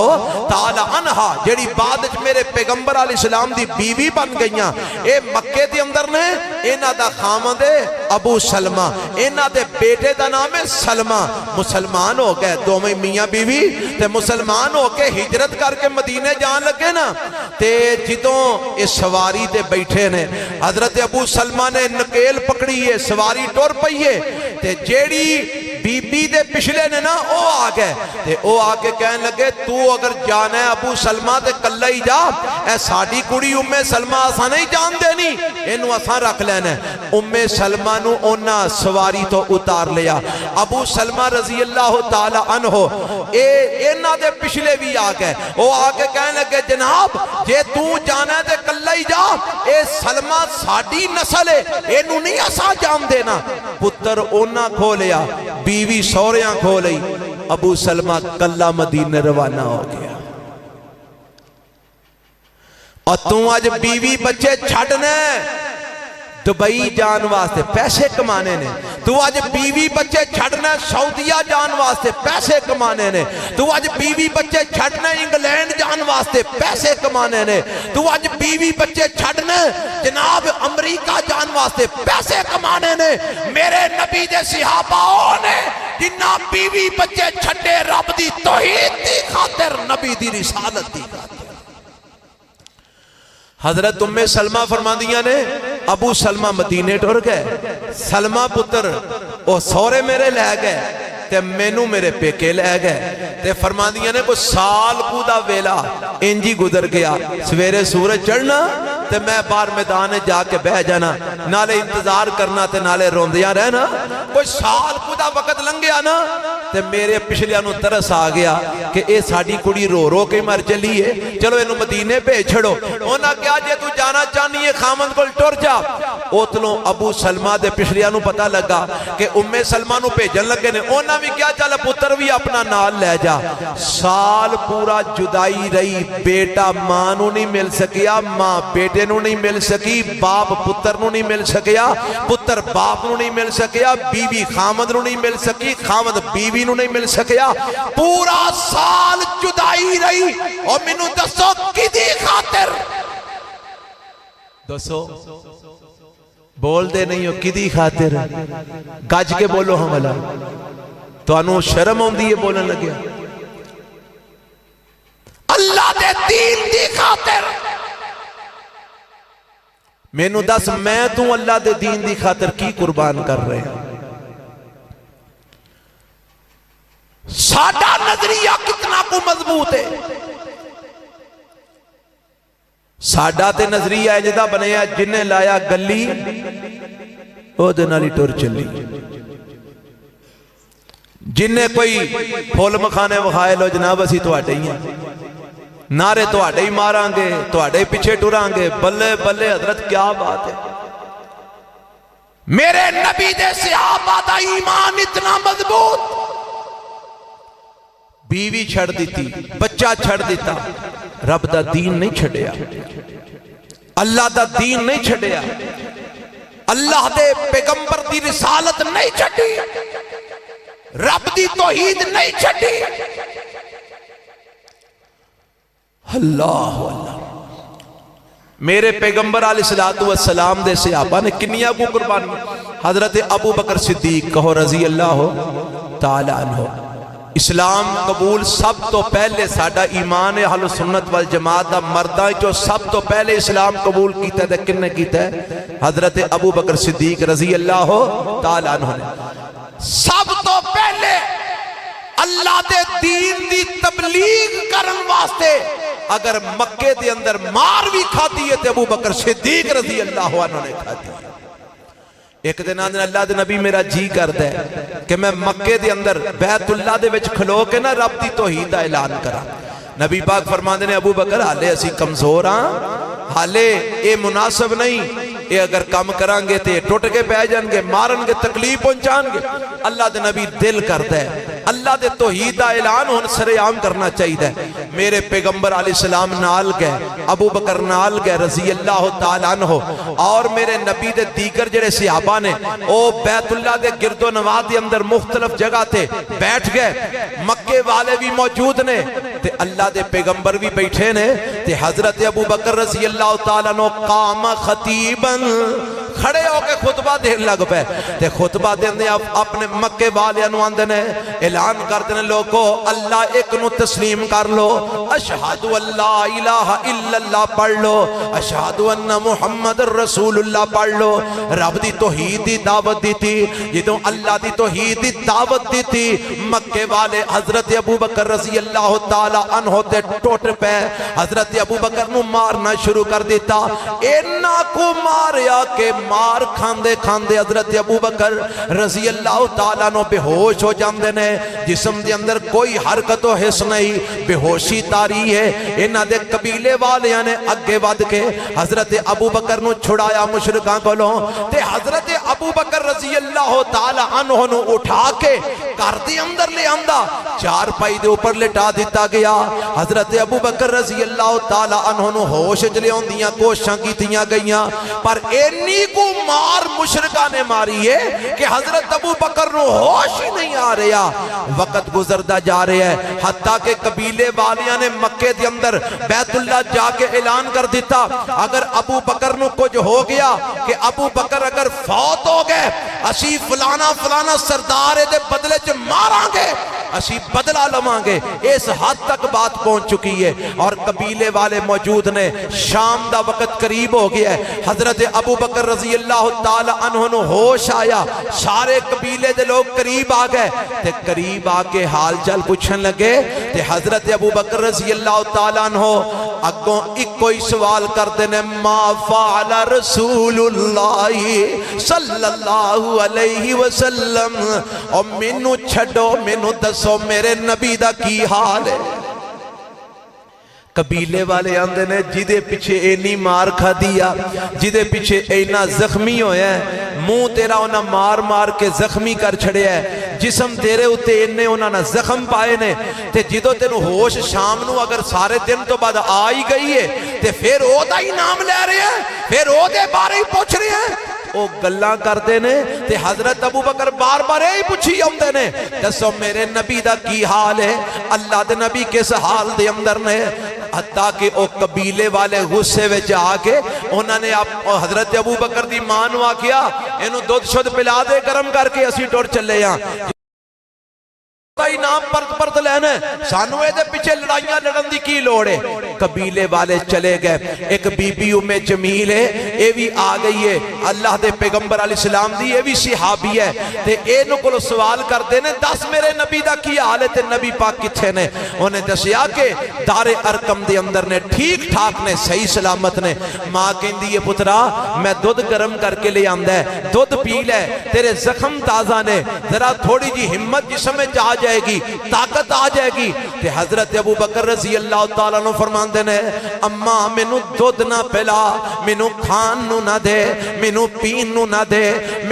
تعالی عنہا جیڑی بعد میرے پیغمبر علیہ السلام دی بیوی بن گئیاں اے مکے دی اندر نے اینا دا خامد ابو سلمہ اینا دے بیٹے دا نام ہے سلمہ. مسلمان ہو گئے دو میں میاں بیوی تے مسلمان ہو کے ہجرت کر کے مدینے جان لگے نا تے جدوں اس سواری دے بیٹھے نے حضرت ابو سلمہ نے نکیل پکڑی ہے سواری ٹور پئیے تے جیڑی بی بی دے پچھلے نے نا او آگئے تے او آگے کہنے لگے تو اگر جانا ہے ابو سلمہ تے کلہ ہی جا اے ساڑی کڑی ام سلمہ آسان نہیں جان دینی انہوں آسان رکھ لینے. ام سلمہ نو اونا سواری تو اتار لیا. ابو سلمہ رضی اللہ تعالی عنہ اینا دے پچھلے بھی آگئے او آگے کہنے لگے جناب جے تو جانا ہے تے کلہ ہی جا اے سلمہ ساڑی نسل ہے انہوں نہیں آسان جان دینا. پتر اونا کھو لیا بیوی سوریاں کھو لئی ابو سلمہ کلہ مدینہ روانہ ہو گیا. اور تم آج بیوی بچے چھڑنے دبئی جان واسطے پیسے کمانے نے تو آج بیوی بچے چھڑنے سعودیہ جان واسطے پیسے کمانے نے تو آج بیوی بچے چھڑنے انگلینڈ جان واسطے پیسے کمانے نے تو آج بیوی بچے چھڑنے جناب امریکہ جان واسطے پیسے کمانے نے. میرے نبی دے صحابہ نے جنہ بیوی بچے چھڑے رب دی توحید دی خاطر نبی دی رسالت دی خاطر. حضرت ام سلمہ فرماندیاں نے ابو سلمہ مدینے ٹور گئے سلمہ پتر او سورے میرے لے گئے تے مینو میرے پیکے لے گئے تے فرماندیاں نے کوئی سال کو دا ویلا انجی گزر گیا سویرے سورج چڑھنا تے میں بار میدان جا کے بہ جانا نالے انتظار کرنا تے نالے روندیاں رہنا. کوئی سال کو دا وقت لنگیا نا تے میرے پچھلیاں نو ترس آ گیا کہ اے ساڑی کڑی رو رو کے مر چلی ہے چلو انہوں مدینے پہ چھڑو. اونا کیا جے تو جانا چاہنی ہے خامن کو ٹور جا. اوتلوں ابو سلمہ دے پچھلیاں نو پتہ لگا کہ ام سلمہ نو پیجن لگے نے اونا بھی کیا چالا پتر بھی اپنا نال لے جا. سال پورا جدائی رہی بیٹا ماں نو نہیں مل سکیا ماں بیٹے نو نہیں مل سکی باپ پتر نو نہیں مل سکیا پتر باپ نو نہیں مل سکیا بیوی خامد نو نہیں مل سکی خامد بیوی نو نہیں مل سکیا. پورا سال جدائی رہی اور منو دسو کدی خاطر دسو بول دے نہیں ہو کدی خاطر گج کے بولو حملہ تو انہوں شرم ہوں دی یہ بولن لگیا اللہ دے دین دی خاطر. میں نو دس میں تو اللہ دے دین دی خاطر کی قربان کر رہے ہیں. ساڑھا نظریہ کتنا کو مضبوط ہے ساڑھا تے نظریہ ہے جدہ بنایا جنہیں لایا گلی او دنالی ٹور چلی جنہیں کوئی پھول مخانے وخائے لو جناب اسی تو آٹے ہی ہیں نعرے تو آٹے ہی ماران گے تو آٹے ہی پیچھے ٹوران گے بلے بلے حضرت کیا بات ہے. میرے نبی دے صحابہ دا ایمان اتنا مضبوط بیوی چھڑ دیتی بچہ چھڑ دیتا رب دا دین نہیں چھڑیا اللہ دا دین نہیں چھڑیا اللہ دے پیغمبر دی رسالت نہیں چھڑی رب دی توحید نہیں چھڈی. اللہ اللہ. میرے پیغمبر علیہ السلام دے صحابہ نے کنیا کو قربانی. حضرت ابو بکر صدیق کہو رضی اللہ تعالی عنہ. اسلام قبول سب تو پہلے ساڈا ایمان ہے اہل سنت والجماعت دا مرداں جو سب تو پہلے اسلام قبول کیتا ہے کن نے کیتا ہے؟ حضرت ابو بکر صدیق رضی اللہ تعالی عنہ نے. سب تو پہلے اللہ دے دین دی تبلیغ کرن واسطے اگر مکے دے اندر مار بھی کھاتی ہے تو ابو بکر صدیق رضی اللہ عنہ نے کھاتی ہے. ایک دن آدھے اللہ دے نبی میرا جی کرتا ہے کہ میں مکے دے اندر بیت اللہ دے وچ کھلو کے نا رب دی توحید دا اعلان کرا. نبی پاک فرماندے نے ابو بکر حالے اسی کمزور ہاں, حالے اے مناسب نہیں, اے اگر کام کران گے تے ٹوٹ کے پہ جان گے, مارن گے, تکلیف پہنچان گے. اللہ دے نبی دل کرتا ہے اللہ دے توحید دا اعلان ہن سرے عام کرنا چاہیے. میرے پیغمبر علیہ السلام نال گئے, ابو بکر نال گئے رضی اللہ تعالیٰ عنہ, اور میرے نبی دے دیگر جڑے صحابہ نے او بیت اللہ دے گرد و نواح دے اندر مختلف جگہ تے بیٹھ گئے. مکے والے بھی موجود نے تے اللہ دے پیغمبر بھی بیٹھے نے تے حضرت ابو بکر رضی اللہ تعالیٰ عنہ قام خطیباً کھڑے ہو کے خطبہ دین لگ پہ تے خطبہ دین دے اپنے مکے والے انواندے نے اعلان کرتے ہیں لوگو اللہ ایک نو تسلیم کر لو, اشہدو اللہ الہ الا اللہ پڑھ لو, اشہدو ان محمد رسول اللہ پڑھ لو. رب دی توحید دی دعوت دی تھی, جدوں اللہ دی توحید دی دعوت دی تھی مکے والے حضرت ابو بکر رضی اللہ تعالی عنہ تے ٹوٹ پہ حضرت ابو بکر نو مارنا شروع کر دیتا. اینا کو ماریا کہ مار کھاندے کھاندے حضرت ابو بکر رضی اللہ تعالیٰ عنہ بے ہوش ہو جاندے نے, جسم دے اندر کوئی حرکت و حس نہیں, بے ہوشی تاری ہے. انہاں دے قبیلے والیاں نے اگے ود کے حضرت ابو بکر نو چھڑایا مشرکاں کولوں تے حضرت ابو بکر رضی اللہ تعالیٰ عنہ نو اٹھا کے گھر دے اندر لے آندا, چار پائی دے اوپر لٹا دیتا گیا. حضرت ابو بکر رضی اللہ تعالیٰ عنہ نو ہوش چ لیاندیاں کوششاں کیتیاں گئیاں, پر اینی کو مار مشرکاں نے ماری ہے کہ حضرت ابو بکر نو ہوش ہی نہیں آ رہا. وقت گزردا جا رہا ہے حتیٰ کہ قبیلے والیاں نے مکے دے اندر بیت اللہ جا کے اعلان کر دیتا اگر ابو بکر نو کچھ ہو گیا کہ ابو بکر اگر فوت ہو گئے اسی فلانا فلانا سردار دے بدلے چ ماراں گے, اسی بدلہ لواں گے. اس حد تک بات پہنچ چکی ہے اور قبیلے والے موجود نے. شام دا وقت قریب ہو گیا ہے, حضرت ابو بکر رضی اللہ تعالی عنہ نو ہوش آیا, سارے قبیلے دے لوگ قریب آ گئے تے قریب آ کے حال چال پوچھن لگے تے حضرت ابو بکر رضی اللہ تعالی عنہ اگوں ایک کوئی سوال کرتے نے, ما فعل رسول اللہ صلی اللہ علیہ وسلم, اور مینوں چھڈو مینوں دسو میرے نبی دا کی حال ہے. قبیلے والے آندے نے جدے پیچھے اینی مار کھا دیا, جدے پیچھے اینا زخمی ہویا ہے, منہ تیرا انہاں مار مار کے زخمی کر چھڑے ہے, جسم تیرے ہوتے انہیں انہاں نہ زخم پائے نے, تے جدو تینو ہوش شام نو اگر سارے دن تو بعد آئی گئی ہے تے پھر او دا ہی نام لے رہے ہیں, پھر او دے بارے ہی پوچھ رہے ہیں. او گلاں کرتے نے تے حضرت ابو بکر بار بار ہی پوچھی آمدے نے دسو میرے نبی دا کی حال ہے. اللہ دے نبی کس حال دے اندر نے, حتیٰ کہ او قبیلے والے غصے وچ آ کے انہوں نے حضرت ابو بکر دی ماں نو آکھیا اینو دودھ شد پلا دے گرم کر کے اسی ٹور چلے ہاں, نام پرت لینے سانو اے دے پیچھے لڑائیاں لڑن دی کی لوڑ ہے. قبیلے والے چلے گئے. ایک بی بی ام جمیل ہے, اے بھی آ گئی ہے اللہ دے پیغمبر علیہ السلام دی, اے بھی صحابی ہے تے اے نو کو سوال کرتے نے دس میرے نبی دا کی حال ہے تے نبی پاک کتھے نے. انہیں دسیا کہ دار ارکم دے اندر نے ٹھیک ٹھاک نے صحیح سلامت نے. ماں کہندی ہے پترا میں دودھ گرم کر کے لے آندا ہے, دودھ پی لے, تیرے زخم تازہ نے, ذرا تھوڑی جی ہمت جسم میں جا جائے گی, طاقت آ جائے گی. تے حضرت ابو بکر رضی اللہ تعالیٰ عنہ فرماندے نے اماں مینوں دودھ نہ پلا, مینوں کھان نو نہ دے, مینوں پین نو نہ دے,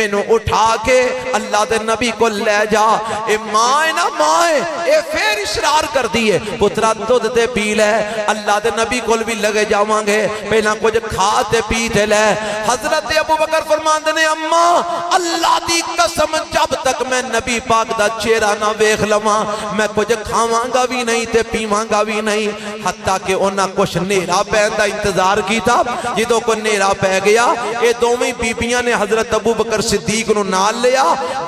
مینوں اٹھا کے اللہ دے نبی کو لے جا. اے ماں ہے نا ماں ہے, اے پھر اشرار کر دیئے پترا دودھ دے پی لے. اللہ دے نبی کو بھی لگے جاواں گے, پہلا کچھ کھا تے پی تے لے. حضرت ابو بکر فرماندے نے اماں اللہ دی قسم جب تک میں نبی پاک دا چہرہ نہ ویکھ لواں میں کچھ کھاواں گا بھی نہیں تے پیواں گا بھی نہیں. حتیٰ کہ انہاں کچھ نیرا پہن دا انتظار کیتا. جدوں کو نیرا پہ گیا اے دوویں بیبیاں نے حضرت ابو بکر صدیق نو نال لیا,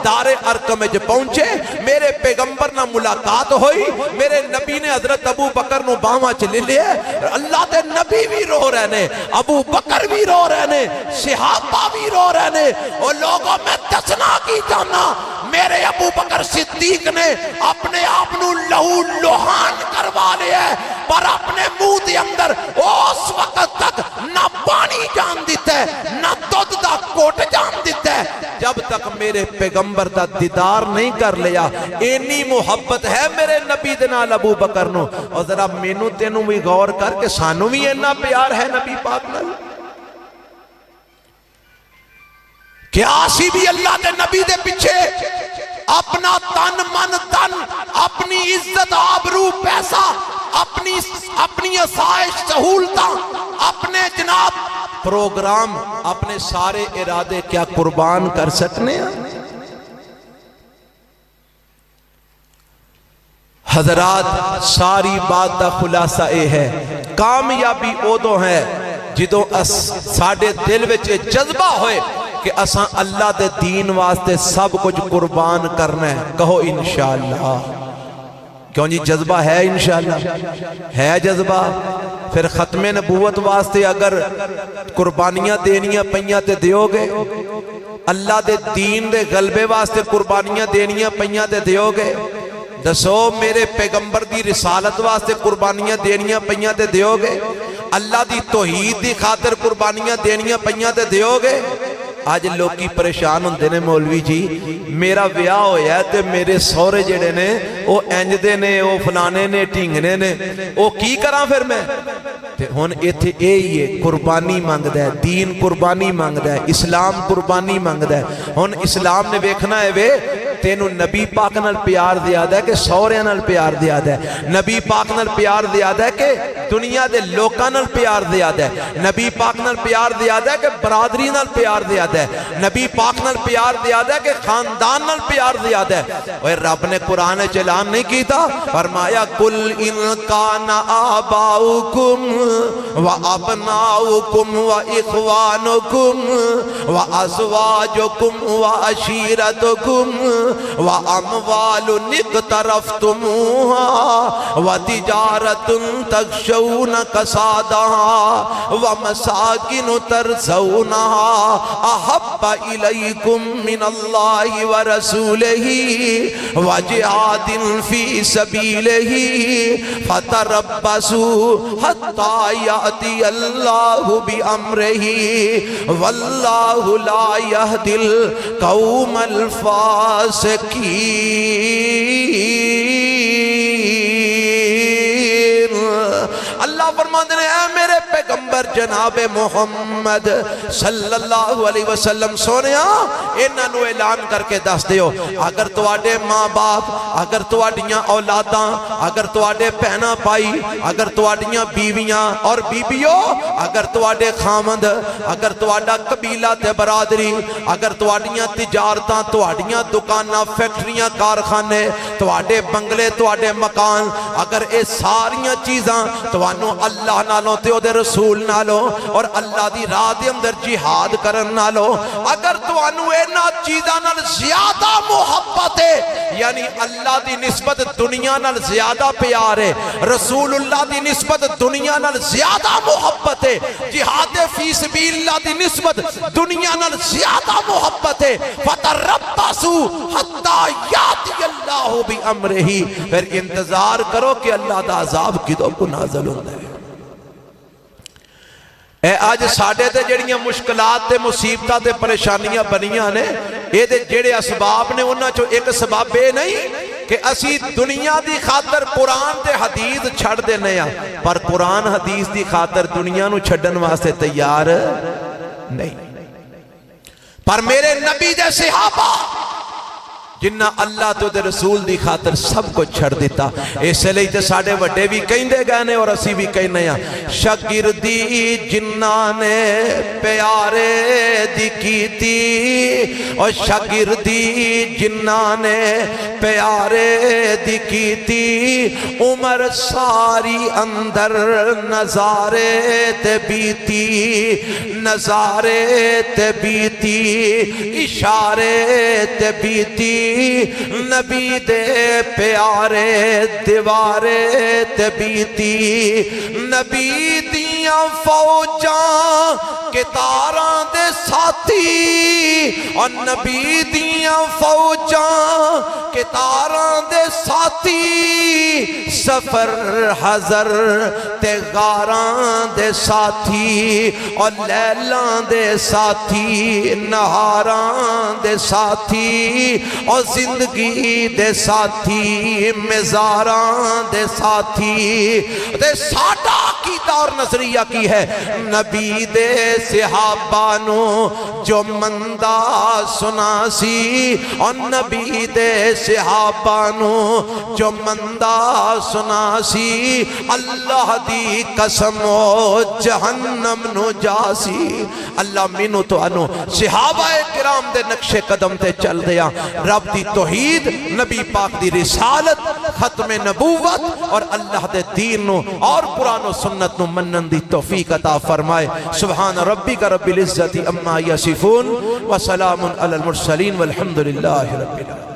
دار ارقم وچ پہنچے. میرے پیغمبر نہ ملاقات ہوئی, میرے نبی نے حضرت ابو بکر نو باواں چ لے لیا. اللہ دے نبی بھی رو رہے نے, ابو بکر بھی رو رہے نے, صحابہ بھی رو رہے نے. اور لوگوں میں دسنا کی جانا میرے ابو بکر صدیق نے اپنے آپ نو لہو لوہان کروا لیا ہے, پر اپنے منہ دے اندر اس وقت تک نہ پانی جان دیتا ہے نہ دودھ دا کوٹ جان دیتا ہے جب تک میرے پیغمبر دا دیدار نہیں کر لیا. اینی محبت ہے میرے نبی دے نال ابو بکر نو. اور ذرا مینوں تینوں بھی غور کر کے سانوں بھی اینا پیار ہے نبی پاک نال. کیا اسی بھی اللہ دے نبی دے پیچھے اپنا تن من تن, اپنی عزت آبرو پیسہ, اپنی آسائش سہولتاں, اپنے جناب پروگرام, اپنے سارے ارادے کیا قربان کر سکنے ہیں؟ حضرات ساری بات دا خلاصہ اے ہے, کامیابی اودوں ہے جدوں ساڑھے دل وچ جذبہ ہوئے کہ اساں اللہ دے دین واسطے سب کچھ قربان کرنا ہے. کہو انشاءاللہ. کیوں جی جذبہ ہے انشاءاللہ ہے جذبہ. پھر ختم نبوت واسطے اگر قربانیاں دینیاں پئیاں تے دیو گے, اللہ دے دین دے غلبے واسطے قربانیاں دینیاں پئیاں تے دیو گے. دسو میرے پیغمبر دی رسالت واسطے قربانیاں دینیاں پئیاں تے دیو گے, اللہ دی توحید دی خاطر قربانیاں دینیاں پئیاں تے دیو گے. آج لوگ کی پریشان ہوندے نے مولوی جی میرا بیاہ ہویا ہے تے میرے سورے جڑے نے او انجدے نے, او فلانے نے, ٹھنگنے نے, او کی کراں پھر میں. تے ہن ایتھے اے ہی ہے قربانی مانگدا ہے, دین قربانی مانگدا ہے, اسلام قربانی مانگدا ہے. ہن اسلام نے ویکھنا ہے وے تینوں نبی پاک نال پیار زیادہ ہے کہ سوریاں نال پیار زیادہ ہے, نبی پاک نال پیار زیادہ ہے کہ دنیا دے لوکاں نال پیار زیادہ ہے, نبی پاک نال پیار زیادہ ہے کہ برادری نال پیار زیادہ ہے, نبی پاک نال پیار زیادہ ہے کہ خاندان نال پیار زیادہ ہے. اور رب نے قرآن اعلان نہیں کیتا, فرمایا قل ان کان آباؤکم و ابناؤکم و اخوانکم و ازواجکم و عشیرتکم وَأَمْوَالٌ اقْتَرَفْتُمُوهَا وَتِجَارَةٌ تَخْشَوْنَ كَسَادَهَا وَمَسَاكِنُ تَرْضَوْنَهَا أَحَبَّ إِلَيْكُم مِّنَ اللَّهِ وَرَسُولِهِ وَجِهَادٍ فِي سَبِيلِهِ فَتَرَبَّصُوا حَتَّى يَأْتِيَ اللَّهُ بِأَمْرِهِ وَاللَّهُ لَا يَهْدِي الْقَوْمَ اللہ فرماتے ہیں اے میرے پیغمبر جناب محمد صلی اللہ علیہ وسلم سونیا انہاں نو اعلان کر کے دس دیو اگر تواڈے ماں باپ, اگر تواڈیاں اولاداں, اگر تواڈے بہناں بھائی, اگر تواڈیاں بیویاں اور بیبیوں, اگر تواڈے خامند, اگر تواڈا قبیلہ تے برادری, اگر تواڈیاں تجارتاں, تواڈیاں دکاناں, فیکٹریاں, کارخانے, تواڈے بنگلے, تواڈے مکان, اگر اے ساریاں چیزاں توانو اللہ نالوں تے او دے رسول نالوں اور اللہ دی راہ دے اندر جہاد کرن نالوں اگر توانو اینا چیزاں نال زیادہ محبت ہے, یعنی اللہ دی نسبت دنیا نال زیادہ پیار ہے, رسول اللہ دی نسبت دنیا نال زیادہ محبت ہے, جہاد فی سبیل اللہ دی نسبت دنیا نال زیادہ محبت ہے, فَتَرَبَّصُوا حَتَّى يَأْتِيَ اللَّهُ بِأَمْرِهِ, پھر انتظار کرو کہ اللہ دا عذاب کدوں کو نازل ہوتا ہے. اے آج ساڑھے تے جڑیاں مشکلات تے مصیبتہ تے پریشانیاں بنیاں نے اے دے جڑے اسباب نے انہاں چو ایک سباب بے نہیں کہ اسی دنیا دی خاطر قرآن تے حدیث چھڑ دے نیا, پر قرآن حدیث دی خاطر دنیا نو چھڑن واسطے تیار نہیں. پر میرے نبی دے صحابہ جنہ اللہ تو دے رسول دی خاطر سب کو چھڑ دیتا، اس لئے تے ساڑھے وڈے بھی کہیں دے گانے اور اسی بھی کہیں نیا شاگردی جنہ نے پیارے دی کیتی، اور شاگردی جنہ نے پیارے دی کیتی، عمر ساری اندر نظارے تے بیتی، نظارے تے بیتی، اشارے تے بیتی، نبی دے پیارے دیوارے تے بیتی، نبی دیاں فوجاں کتاراں دے ساتھی، اور نبی دیاں فوجاں کتاراں دے ساتھی، سفر حضر تے غاراں دے ساتھی، اور لیلاں دے ساتھی، نہاراں دے ساتھی، اور زندگی دے ساتھی، مزاراں دے ساتھی، تے ساڈا عقیدہ اور نظریہ کی ہے نبی دے صحابہ نو جو مندہ سنا سی، اور نبی دے صحابہ نو جو مندہ سنا سی، اللہ دی قسم و جہنم نو جاسی۔ اللہ مینو تو انو صحابہ کرام دے نقش قدم تے چل دیا، رب دی توحید، نبی پاک دی رسالت، ختم نبوت اور اللہ دے دین نو اور قرآن و سنت نو منن دی توفیق عطا فرمائے۔ سبحان ربک رب العزت اما یصفون وسلام علی المرسلین والحمدللہ رب العالمین۔